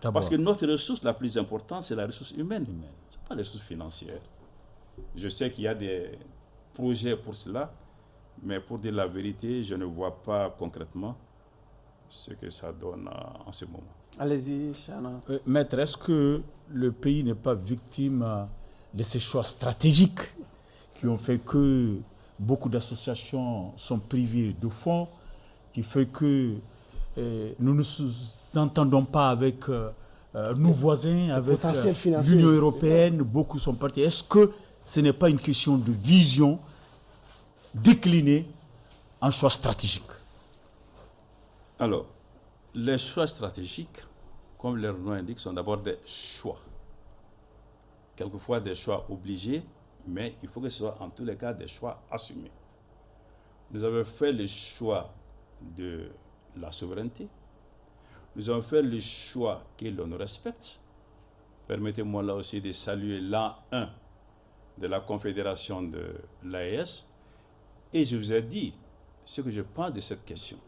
Parce que notre ressource la plus importante, c'est la ressource humaine. Ce n'est pas la ressource financière. Je sais qu'il y a des projets pour cela, mais pour dire la vérité, je ne vois pas concrètement ce que ça donne en ce moment. Allez-y, Chana. Maître, est-ce que le pays n'est pas victime de ces choix stratégiques qui ont fait que beaucoup d'associations sont privées de fonds, qui fait que nous ne nous entendons pas avec nos voisins, avec l'Union européenne, beaucoup sont partis. Est-ce que ce n'est pas une question de vision déclinée en choix stratégiques? Alors, les choix stratégiques, comme leur nom indique, sont d'abord des choix. Quelquefois des choix obligés, mais il faut que ce soit en tous les cas des choix assumés. Nous avons fait le choix de la souveraineté. Nous avons fait le choix que l'on nous respecte. Permettez-moi là aussi de saluer l'an 1 de la Confédération de l'AES. Et je vous ai dit ce que je pense de cette question.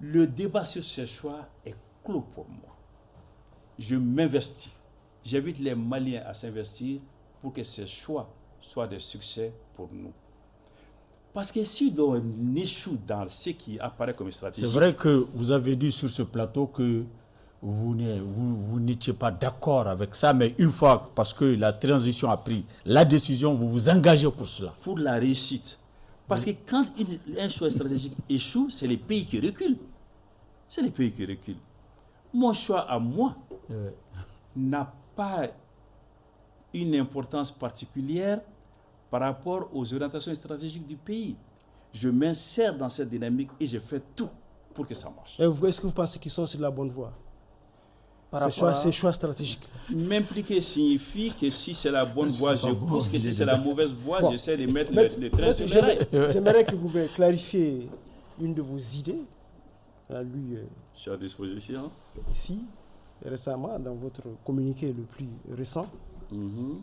Le débat sur ces choix est clos pour moi. Je m'investis. J'invite les Maliens à s'investir pour que ces choix soient des succès pour nous. Parce que si on échoue dans ce qui apparaît comme stratégie... C'est vrai que vous avez dit sur ce plateau que vous n'étiez pas d'accord avec ça, mais une fois, parce que la transition a pris la décision, vous vous engagez pour cela. Pour la réussite. Parce que quand un choix stratégique échoue, c'est les pays qui reculent. C'est les pays qui reculent. Mon choix à moi n'a pas une importance particulière par rapport aux orientations stratégiques du pays. Je m'insère dans cette dynamique et je fais tout pour que ça marche. Est-ce que vous pensez qu'ils sont sur la bonne voie? Ces choix stratégiques. M'impliquer signifie que si c'est la bonne voie, je pousse, que si c'est la mauvaise voie, j'essaie de mettre le train sur les rails. J'aimerais que vous me clarifiez une de vos idées. Lui, je suis à disposition. Ici, récemment, dans votre communiqué le plus récent,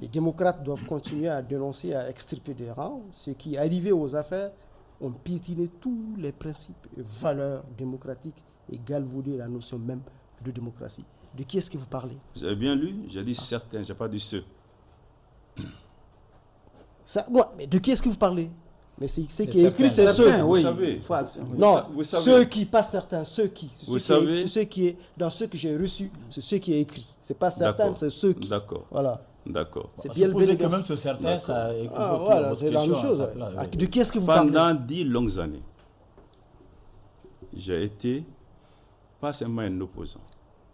les démocrates doivent continuer à dénoncer, à extirper des rangs ceux qui, arrivés aux affaires, ont piétiné tous les principes et valeurs démocratiques et galvaudé la notion même de démocratie. De qui est-ce que vous parlez? Vous avez bien lu? J'ai dit certains, je n'ai pas dit ceux. Mais de qui est-ce que vous parlez? Mais c'est qui est écrit, c'est ceux. Vous savez. Non, vous savez. Ceux qui, pas certains, ceux qui. Vous savez. C'est ceux qui est dans ceux que j'ai reçus, c'est ceux qui est écrit. C'est pas certains, c'est ceux qui. D'accord. Voilà. D'accord. C'est bien le que même ce certain, ça équivaut voilà, c'est la même chose. De qui est-ce que vous parlez? Pendant 10 longues années, j'ai été pas seulement un opposant,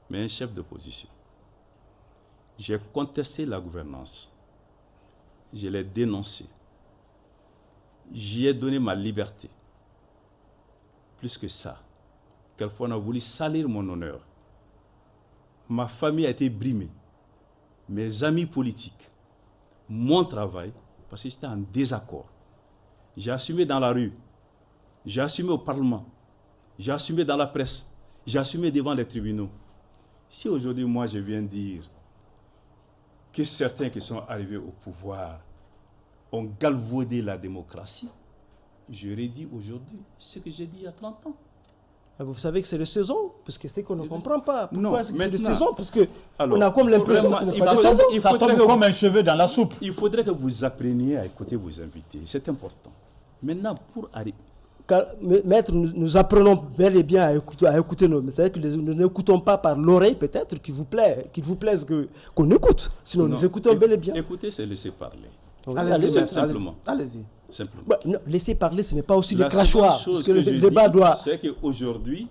mais un chef d'opposition. J'ai contesté la gouvernance. Je l'ai dénoncé. J'y ai donné ma liberté. Plus que ça, quelquefois on a voulu salir mon honneur. Ma famille a été brimée. Mes amis politiques, mon travail, parce que j'étais en désaccord. J'ai assumé dans la rue, j'ai assumé au Parlement, j'ai assumé dans la presse, j'ai assumé devant les tribunaux. Si aujourd'hui, moi, je viens dire que certains qui sont arrivés au pouvoir ont galvaudé la démocratie, j'aurais dit aujourd'hui ce que j'ai dit il y a 30 ans. Vous savez que c'est de saison, parce que c'est qu'on ne comprend pas. Pourquoi non, c'est de saison? Parce que alors, on a comme l'impression que ce n'est pas de saison. Ça tombe comme un cheveu dans la soupe. Il faudrait que vous appreniez à écouter vos invités. C'est important. Maintenant, pour arriver... Maître, nous apprenons bel et bien à écouter nos... C'est-à-dire que nous n'écoutons pas par l'oreille, peut-être, qu'il vous plaise qu'on écoute. Sinon, nous écoutons bel et bien. Écouter, c'est laisser parler. Allez-y. Simplement. Allez-y. Simplement. Non, laisser parler, ce n'est pas aussi des crachoirs. Parce que le débat doit... C'est qu'aujourd'hui,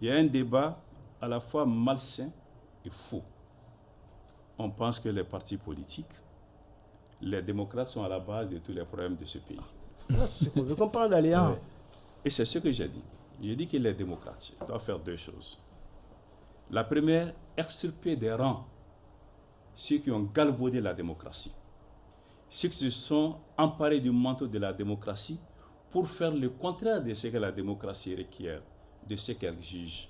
il y a un débat à la fois malsain et faux. On pense que les partis politiques, les démocrates sont à la base de tous les problèmes de ce pays. C'est ce qu'on veut comprendre, Aléa. Et c'est ce que j'ai dit. J'ai dit que les démocrates doivent faire deux choses. La première, extirper des rangs ceux qui ont galvaudé la démocratie. Ceux qui se sont emparés du manteau de la démocratie pour faire le contraire de ce que la démocratie requiert. de ce qu'elle exige.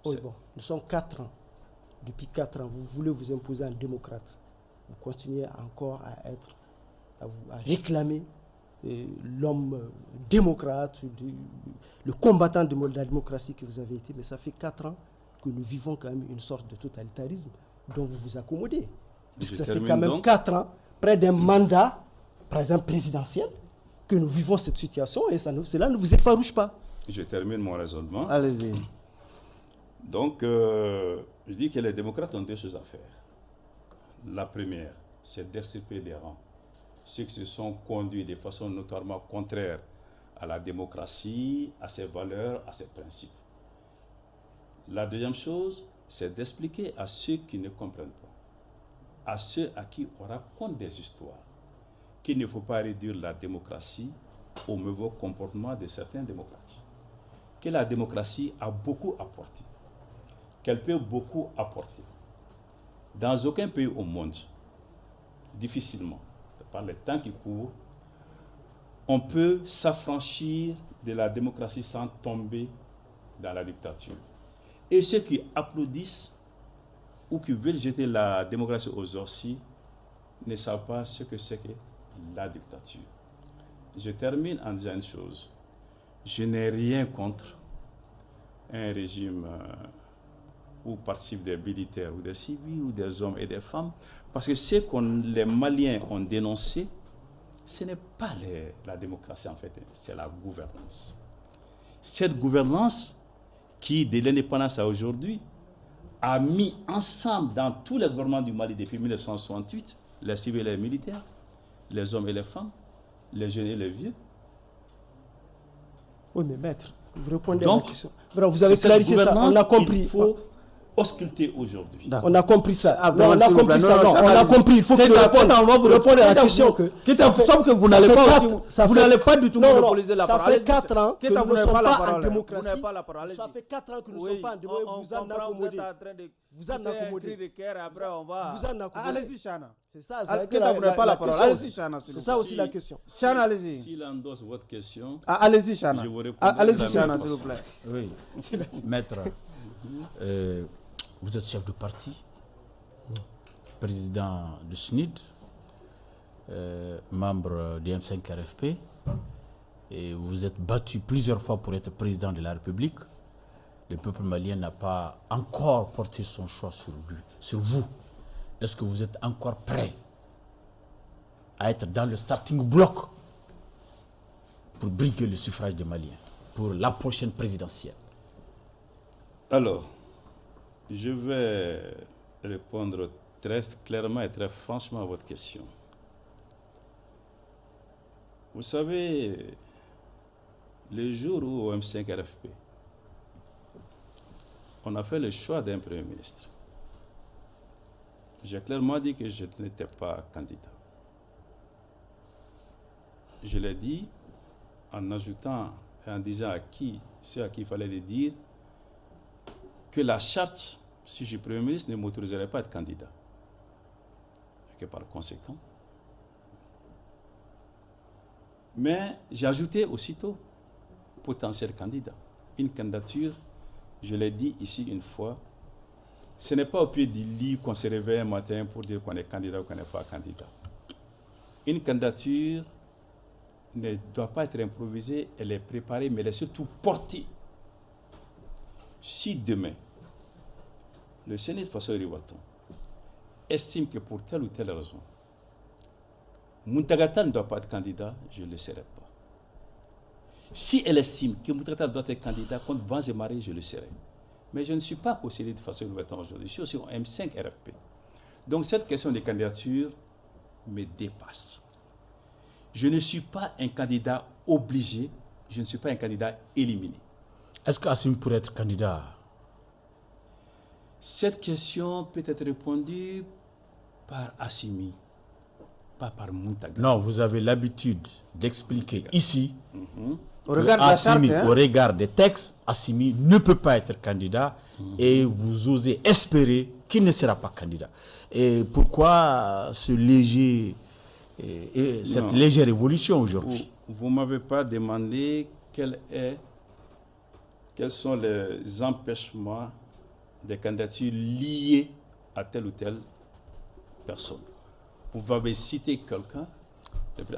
Oui, bon, nous sommes 4 ans. Depuis 4 ans, vous voulez vous imposer un démocrate. Vous continuez encore à réclamer l'homme démocrate, le combattant de la démocratie que vous avez été. Mais ça fait 4 ans que nous vivons quand même une sorte de totalitarisme dont vous vous accommodez. Puisque ça fait quand même 4 ans, près d'un mandat, par exemple présidentiel, que nous vivons cette situation et cela ne vous effarouche pas. Je termine mon raisonnement. Allez-y. Donc, je dis que les démocrates ont 2 choses à faire. La première, c'est d'extirper des rangs ceux qui se sont conduits de façon notoirement contraire à la démocratie, à ses valeurs, à ses principes. La deuxième chose, c'est d'expliquer à ceux qui ne comprennent pas, à ceux à qui on raconte des histoires, qu'il ne faut pas réduire la démocratie au mauvais comportement de certains démocrates. Que la démocratie a beaucoup apporté, qu'elle peut beaucoup apporter. Dans aucun pays au monde, difficilement, par les temps qui courent, on peut s'affranchir de la démocratie sans tomber dans la dictature. Et ceux qui applaudissent ou qui veulent jeter la démocratie aux orties ne savent pas ce que c'est que la dictature. Je termine en disant une chose. Je n'ai rien contre un régime où participent des militaires ou des civils ou des hommes et des femmes, parce que ce que les Maliens ont dénoncé, ce n'est pas la démocratie en fait, c'est la gouvernance. Cette gouvernance qui, de l'indépendance à aujourd'hui, a mis ensemble dans tous les gouvernements du Mali depuis 1968, les civils et les militaires, les hommes et les femmes, les jeunes et les vieux. Oui, mais maître, vous répondez donc, à la question. Vous avez clarifié ça, on a compris. Il faut ausculter aujourd'hui. On a compris ça. Non, on a compris ça. On a compris. Il faut que vous répondiez à la question que vous n'allez pas du tout monopoliser la parole. Ça fait 4 ans que nous ne sommes pas en démocratie. Ça fait 4 ans que nous ne sommes pas en démocratie. Vous en accommodez. Vous en accommodez. Allez-y, Chana. C'est ça. Vous n'avez pas la parole. Allez-y, Chana. C'est ça aussi la question. Chana, allez-y. S'il endosse votre question, allez-y, Chana. je vous réponds. Allez-y, Chana, s'il vous plaît. Oui. Maître, vous êtes chef de parti, président du SNID, membre du M5 RFP, et vous êtes battu plusieurs fois pour être président de la République. Le peuple malien n'a pas encore porté son choix sur vous. Est-ce que vous êtes encore prêt à être dans le starting block pour briguer le suffrage des Maliens pour la prochaine présidentielle? Alors, je vais répondre très clairement et très franchement à votre question. Vous savez, le jour où au M5 RFP, on a fait le choix d'un Premier ministre, j'ai clairement dit que je n'étais pas candidat. Je l'ai dit en ajoutant et en disant à ceux à qui il fallait le dire, que la charte, si je suis Premier ministre, ne m'autoriserait pas à être candidat. Et que par conséquent. Mais j'ai ajouté aussitôt potentiel candidat. Une candidature, je l'ai dit ici une fois, ce n'est pas au pied du lit qu'on se réveille un matin pour dire qu'on est candidat ou qu'on n'est pas candidat. Une candidature ne doit pas être improvisée, elle est préparée, mais elle est surtout portée. Si demain, le Sénat de Faso Riwaton estime que pour telle ou telle raison, Muntagata ne doit pas être candidat, je ne le serai pas. Si elle estime que Muntagata doit être candidat contre Vans et Maré, je le serai. Mais je ne suis pas au Sénat de Faso Riwaton aujourd'hui, je suis aussi au M5 RFP. Donc cette question de candidature me dépasse. Je ne suis pas un candidat obligé, je ne suis pas un candidat éliminé. Est-ce qu'Assimi pourrait être candidat? Cette question peut être répondue par Assimi, pas par Muntagata. Non, vous avez l'habitude d'expliquer ici, Au regard de la charte, au regard des textes, Assimi ne peut pas être candidat et vous osez espérer qu'il ne sera pas candidat. Et pourquoi cette légère évolution aujourd'hui? Vous ne m'avez pas demandé quelle est quels sont les empêchements des candidatures liées à telle ou telle personne. Vous m'avez cité quelqu'un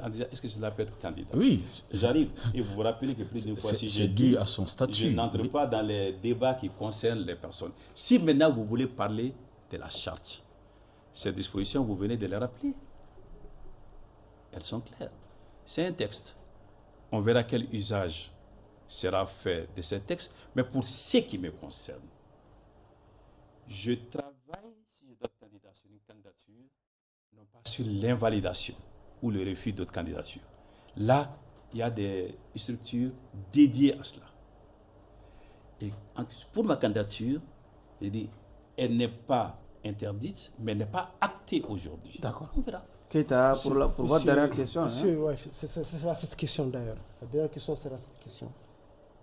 en disant est-ce que cela peut être candidat? Oui. J'arrive. Et vous vous rappelez que plus d'une fois, si c'est dû à son statut. Je n'entre pas dans les débats qui concernent les personnes. Si maintenant vous voulez parler de la charte, ces dispositions, vous venez de les rappeler. Elles sont claires. C'est un texte. On verra quel usage sera fait de ces textes. Mais pour ce qui me concerne, je travaille, si je dois candidat sur une candidature, non pas sur l'invalidation ou le refus d'autres candidatures. Là, il y a des structures dédiées à cela. Et pour ma candidature, je dis, elle n'est pas interdite, mais elle n'est pas actée aujourd'hui. D'accord. On verra. Keita, pour votre dernière question. Monsieur, ouais, c'est cette question d'ailleurs. La dernière question sera cette question.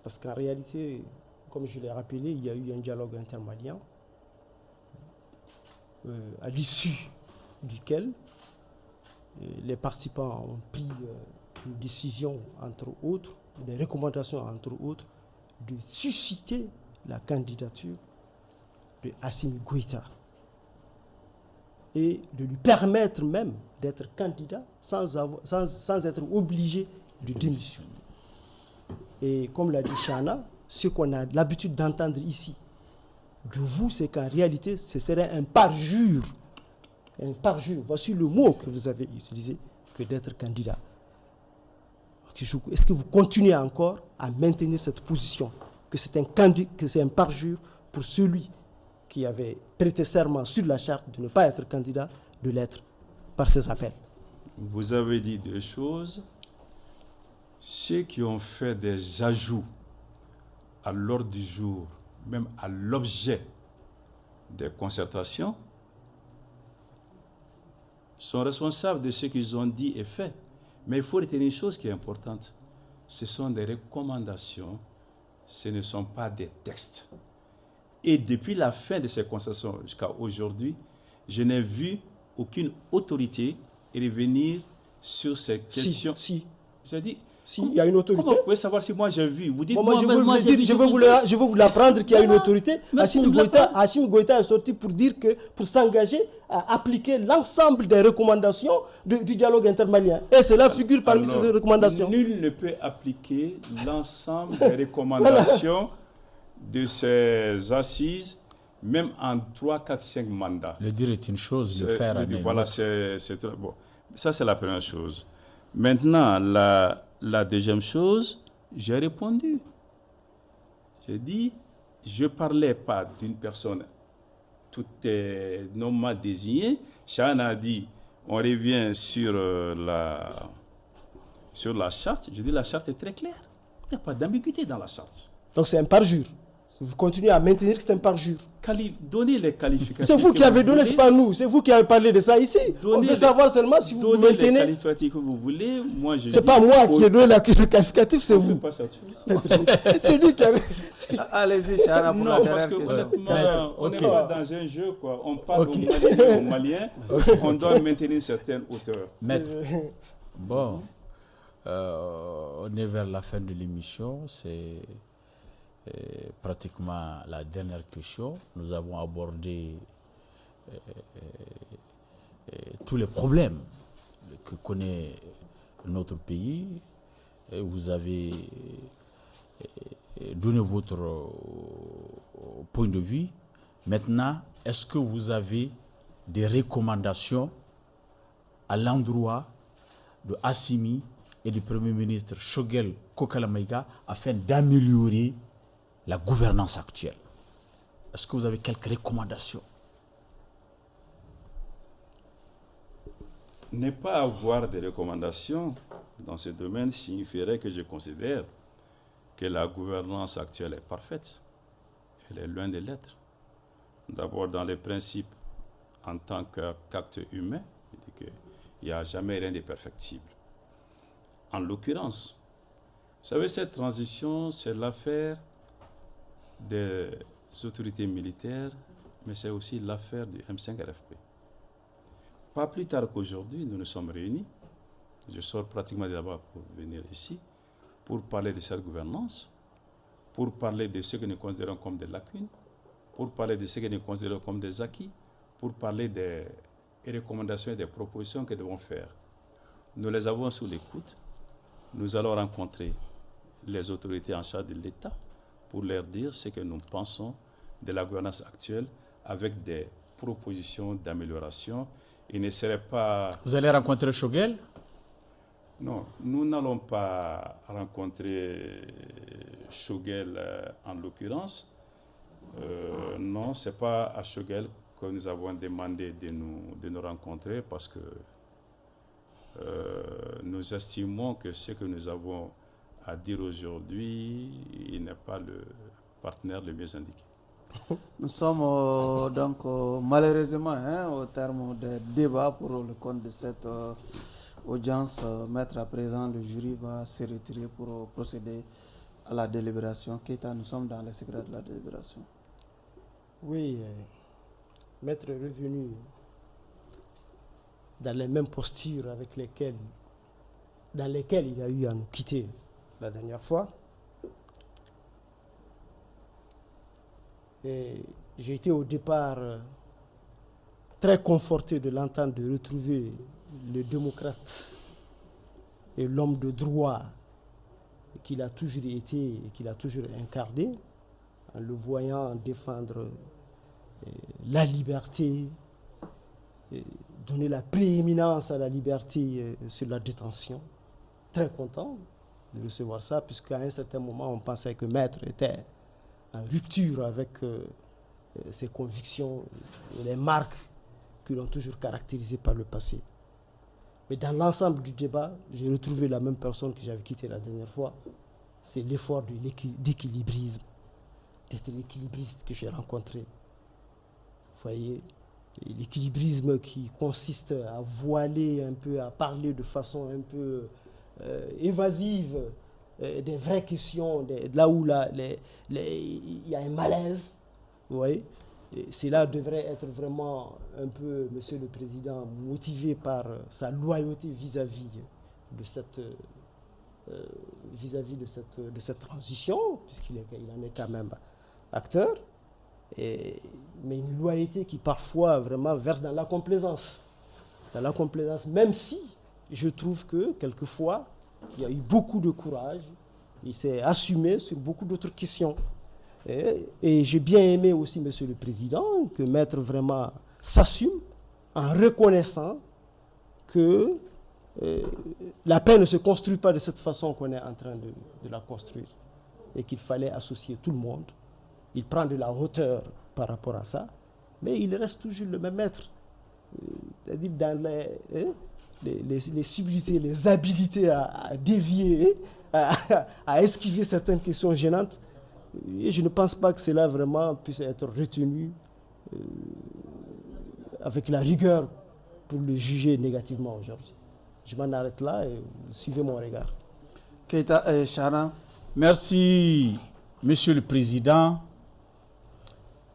Parce qu'en réalité, comme je l'ai rappelé, il y a eu un dialogue intermalien à l'issue duquel les participants ont pris une décision, entre autres, des recommandations, entre autres, de susciter la candidature de Assimi Goïta et de lui permettre même d'être candidat sans être obligé de démissionner. Et comme l'a dit Chana, ce qu'on a l'habitude d'entendre ici de vous, c'est qu'en réalité, ce serait un parjure. Un parjure, voici le mot que vous avez utilisé, que d'être candidat. Est-ce que vous continuez encore à maintenir cette position, que c'est un parjure pour celui qui avait prêté serment sur la charte de ne pas être candidat, de l'être par ses appels? Vous avez dit deux choses. Ceux qui ont fait des ajouts à l'ordre du jour, même à l'objet des concertations, sont responsables de ce qu'ils ont dit et fait. Mais il faut retenir une chose qui est importante. Ce sont des recommandations, ce ne sont pas des textes. Et depuis la fin de ces concertations jusqu'à aujourd'hui, je n'ai vu aucune autorité revenir sur ces questions. Si. J'ai dit, il y a une autorité. Comment vous pouvez savoir si moi j'ai vu? Vous dites, je veux vous l'apprendre qu'il y a une autorité. Assimi Goïta est sorti pour s'engager à appliquer l'ensemble des recommandations du dialogue intermalien. Et cela figure parmi ces recommandations. Nul ne peut appliquer l'ensemble des recommandations de ces assises, même en 3, 4, 5 mandats. Le dire est une chose, le faire est une autre. Voilà, c'est très bon. Ça, c'est la première chose. Maintenant, la deuxième chose, j'ai répondu. J'ai dit, je ne parlais pas d'une personne tout est nommément désignée. Chana a dit, on revient sur la charte. Je dis, la charte est très claire. Il n'y a pas d'ambiguïté dans la charte. Donc c'est un parjure. Vous continuez à maintenir que c'est un parjure. Donnez les qualificatifs. C'est vous qui avez donné, c'est pas nous. C'est vous qui avez parlé de ça ici. On veut savoir seulement si vous maintenez. Donnez les qualificatifs que vous voulez. Moi, je c'est pas moi qui ai donné le qualificatif, c'est vous. Pas ça, c'est lui qui a. Allez-y, Chara, pour la dernière question. Honnêtement, on n'est pas dans un jeu, quoi. On parle aux Maliens. On doit maintenir une certaine hauteur. Maître, bon, on est vers la fin de l'émission. C'est pratiquement la dernière question. Nous avons abordé tous les problèmes que connaît notre pays. Et vous avez donné votre point de vue. Maintenant, est-ce que vous avez des recommandations à l'endroit de Assimi et du Premier ministre Choguel Kokala Maïga afin d'améliorer la gouvernance actuelle? Est-ce que vous avez quelques recommandations? Ne pas avoir de recommandations dans ce domaine signifierait que je considère que la gouvernance actuelle est parfaite. Elle est loin de l'être. D'abord, dans les principes, en tant qu'acte humain, il n'y a jamais rien de perfectible. En l'occurrence, vous savez, cette transition, c'est l'affaire des autorités militaires, mais c'est aussi l'affaire du M5 RFP. Pas plus tard qu'aujourd'hui, nous nous sommes réunis. Je sors pratiquement de là-bas pour venir ici, pour parler de cette gouvernance. pour parler de ce que nous considérons comme des lacunes, pour parler de ce que nous considérons comme des acquis, pour parler des recommandations et des propositions que nous devons faire. Nous les avons sous l'écoute. Nous allons rencontrer les autorités en charge de l'État pour leur dire ce que nous pensons de la gouvernance actuelle avec des propositions d'amélioration. Il ne serait pas... Vous allez rencontrer Choguel? Non, nous n'allons pas rencontrer Choguel en l'occurrence. Non, ce n'est pas à Choguel que nous avons demandé de nous rencontrer parce que nous estimons que ce que nous avons à dire aujourd'hui, il n'est pas le partenaire le mieux indiqué. Nous sommes donc malheureusement au terme des débats pour le compte de cette audience. Maître, à présent, le jury va se retirer pour procéder à la délibération. Keita, nous sommes dans les secrets de la délibération. Oui, Maître est revenu dans les mêmes postures dans lesquelles il a eu à nous quitter la dernière fois. Et j'ai été au départ très conforté de l'entente de retrouver le démocrate et l'homme de droit qu'il a toujours été et qu'il a toujours incarné, en le voyant défendre la liberté, donner la prééminence à la liberté sur la détention. Très content de recevoir ça, puisqu'à un certain moment, on pensait que Maître était en rupture avec ses convictions et les marques qui l'ont toujours caractérisé par le passé. Mais dans l'ensemble du débat, j'ai retrouvé la même personne que j'avais quittée la dernière fois. C'est l'effort d'équilibrisme, d'être l'équilibriste que j'ai rencontré. Vous voyez, l'équilibrisme qui consiste à voiler un peu, à parler de façon un peu évasive des vraies questions, là où il y a un malaise. Vous voyez, cela devrait être vraiment un peu, Monsieur le Président, motivé par sa loyauté vis-à-vis de cette transition, puisqu'il en est quand même acteur, mais une loyauté qui parfois vraiment verse dans la complaisance. Même si je trouve que quelquefois, il y a eu beaucoup de courage, il s'est assumé sur beaucoup d'autres questions. Et j'ai bien aimé aussi, Monsieur le Président, que Maître vraiment s'assume en reconnaissant que la paix ne se construit pas de cette façon qu'on est en train de la construire et qu'il fallait associer tout le monde. Il prend de la hauteur par rapport à ça, mais il reste toujours le même Maître. C'est-à-dire dans les subtilités, les habilités à dévier, à esquiver certaines questions gênantes. Et je ne pense pas que cela vraiment puisse être retenu avec la rigueur pour le juger négativement aujourd'hui. Je m'en arrête là et suivez mon regard. Keita et Chara. Merci, Monsieur le Président.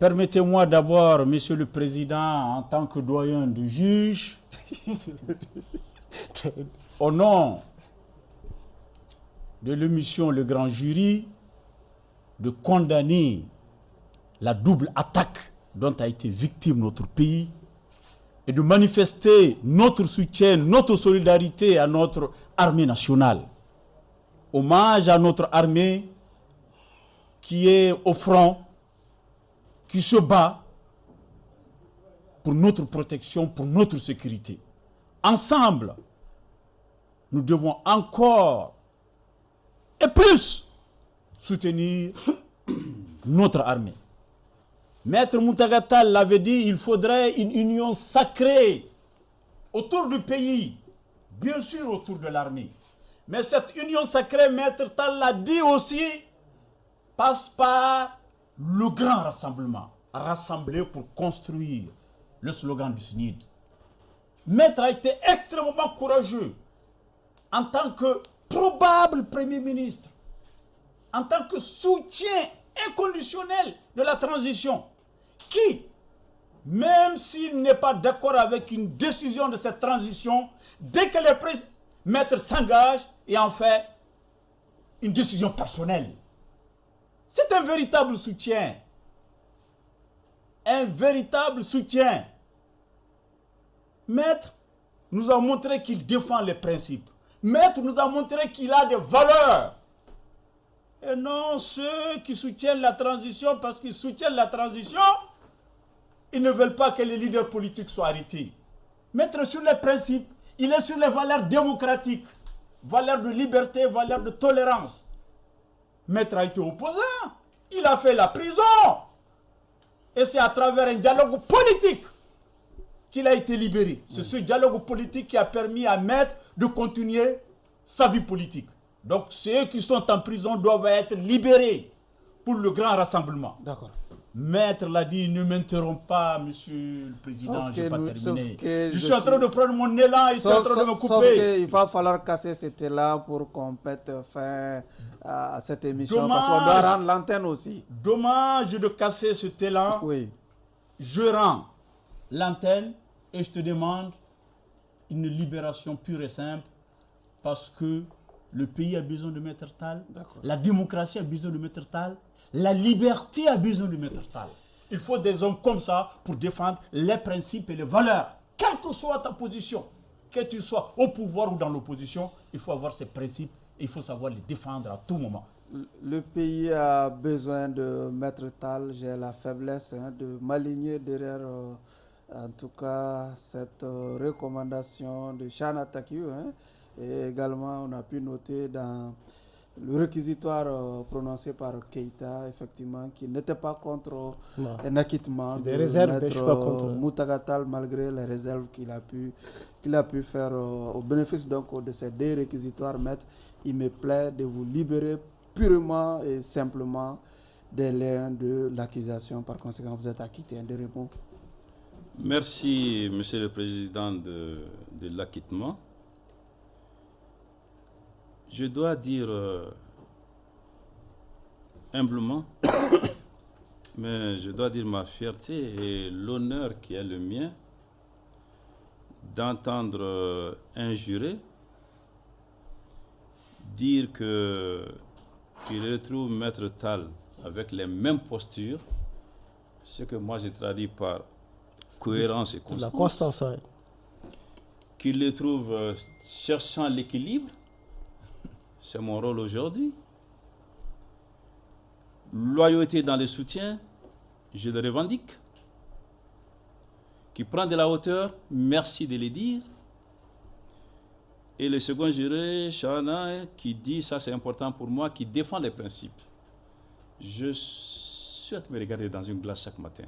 Permettez-moi d'abord, Monsieur le Président, en tant que doyen de juge, au nom de l'émission Le Grand Jury, de condamner la double attaque dont a été victime notre pays et de manifester notre soutien, notre solidarité à notre armée nationale. Hommage à notre armée qui est au front, qui se bat pour notre protection, pour notre sécurité. Ensemble, nous devons encore et plus soutenir notre armée. Maître Mountaga Tall l'avait dit, il faudrait une union sacrée autour du pays, bien sûr autour de l'armée. Mais cette union sacrée, Maître Tall l'a dit aussi, passe par le grand rassemblement. Rassembler pour construire le slogan du SNID. Maître a été extrêmement courageux en tant que probable Premier ministre, en tant que soutien inconditionnel de la transition, qui, même s'il n'est pas d'accord avec une décision de cette transition, dès qu'elle est prise, Maître s'engage et en fait une décision personnelle. C'est un véritable soutien. Un véritable soutien. Maître nous a montré qu'il défend les principes. Maître nous a montré qu'il a des valeurs. Et non, ceux qui soutiennent la transition parce qu'ils soutiennent la transition, ils ne veulent pas que les leaders politiques soient arrêtés. Maître sur les principes, il est sur les valeurs démocratiques, valeurs de liberté, valeurs de tolérance. Maître a été opposant, il a fait la prison. Et c'est à travers un dialogue politique qu'il a été libéré. C'est ce dialogue politique qui a permis à Maître de continuer sa vie politique. Donc ceux qui sont en prison doivent être libérés pour le grand rassemblement. D'accord. Maître l'a dit, ne m'interromps pas, monsieur le président, je n'ai pas terminé. Je suis en train suis de prendre mon élan et je suis en train de me couper. Il va falloir casser cet élan pour qu'on mette fin à cette émission. Dommage. Parce qu'on doit rendre l'antenne aussi. Dommage de casser cet élan. Oui. Je rends l'antenne et je te demande une libération pure et simple parce que le pays a besoin de Maître Tall, la démocratie a besoin de Maître Tall, la liberté a besoin de Maître Tall. Il faut des hommes comme ça pour défendre les principes et les valeurs. Quelle que soit ta position, que tu sois au pouvoir ou dans l'opposition, il faut avoir ces principes et il faut savoir les défendre à tout moment. Le pays a besoin de Maître Tall. J'ai la faiblesse de m'aligner derrière, en tout cas, cette recommandation de Chana Takiou. Et également, on a pu noter dans le réquisitoire prononcé par Keïta, effectivement, qui n'était pas contre un acquittement des de réserves, Maître je suis pas contre. Moutaga Tall, malgré les réserves qu'il a pu faire au bénéfice donc, de ces deux réquisitoires. Maître, il me plaît de vous libérer purement et simplement des liens de l'accusation. Par conséquent, vous êtes acquitté. Un dernier mot. Merci, monsieur le président de l'acquittement. Je dois dire humblement, mais je dois dire ma fierté et l'honneur qui est le mien d'entendre un juré dire qu'il retrouve Maître Tall avec les mêmes postures, ce que moi j'ai traduit par cohérence et constance. La constance, oui. Qu'il le trouve cherchant l'équilibre. C'est mon rôle aujourd'hui. Loyauté dans le soutien, je le revendique. Qui prend de la hauteur, merci de le dire. Et le second juré, Chana, qui dit, ça c'est important pour moi, qui défend les principes. Je souhaite me regarder dans une glace chaque matin,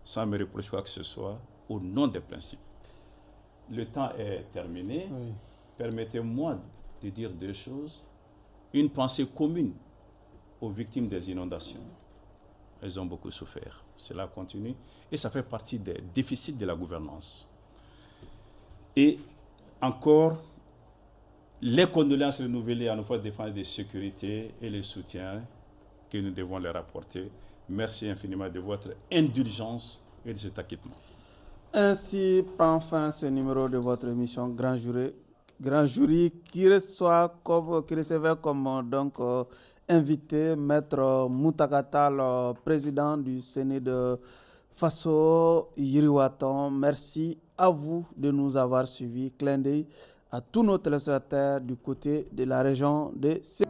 sans me reprocher quoi que ce soit, au nom des principes. Le temps est terminé. Oui. Permettez-moi de dire deux choses. Une pensée commune aux victimes des inondations. Elles ont beaucoup souffert. Cela continue et ça fait partie des déficits de la gouvernance. Et encore, les condoléances renouvelées à nos forces de défense et de sécurité et le soutien que nous devons leur apporter. Merci infiniment de votre indulgence et de cet acquittement. Ainsi prend fin ce numéro de votre émission Grand Jury qui recevait comme donc invité Maître Moutaga Tall, président du Séné de Faso Yiriwaton. Merci à vous de nous avoir suivis. Clin d'œil à tous nos téléspectateurs du côté de la région de Séné.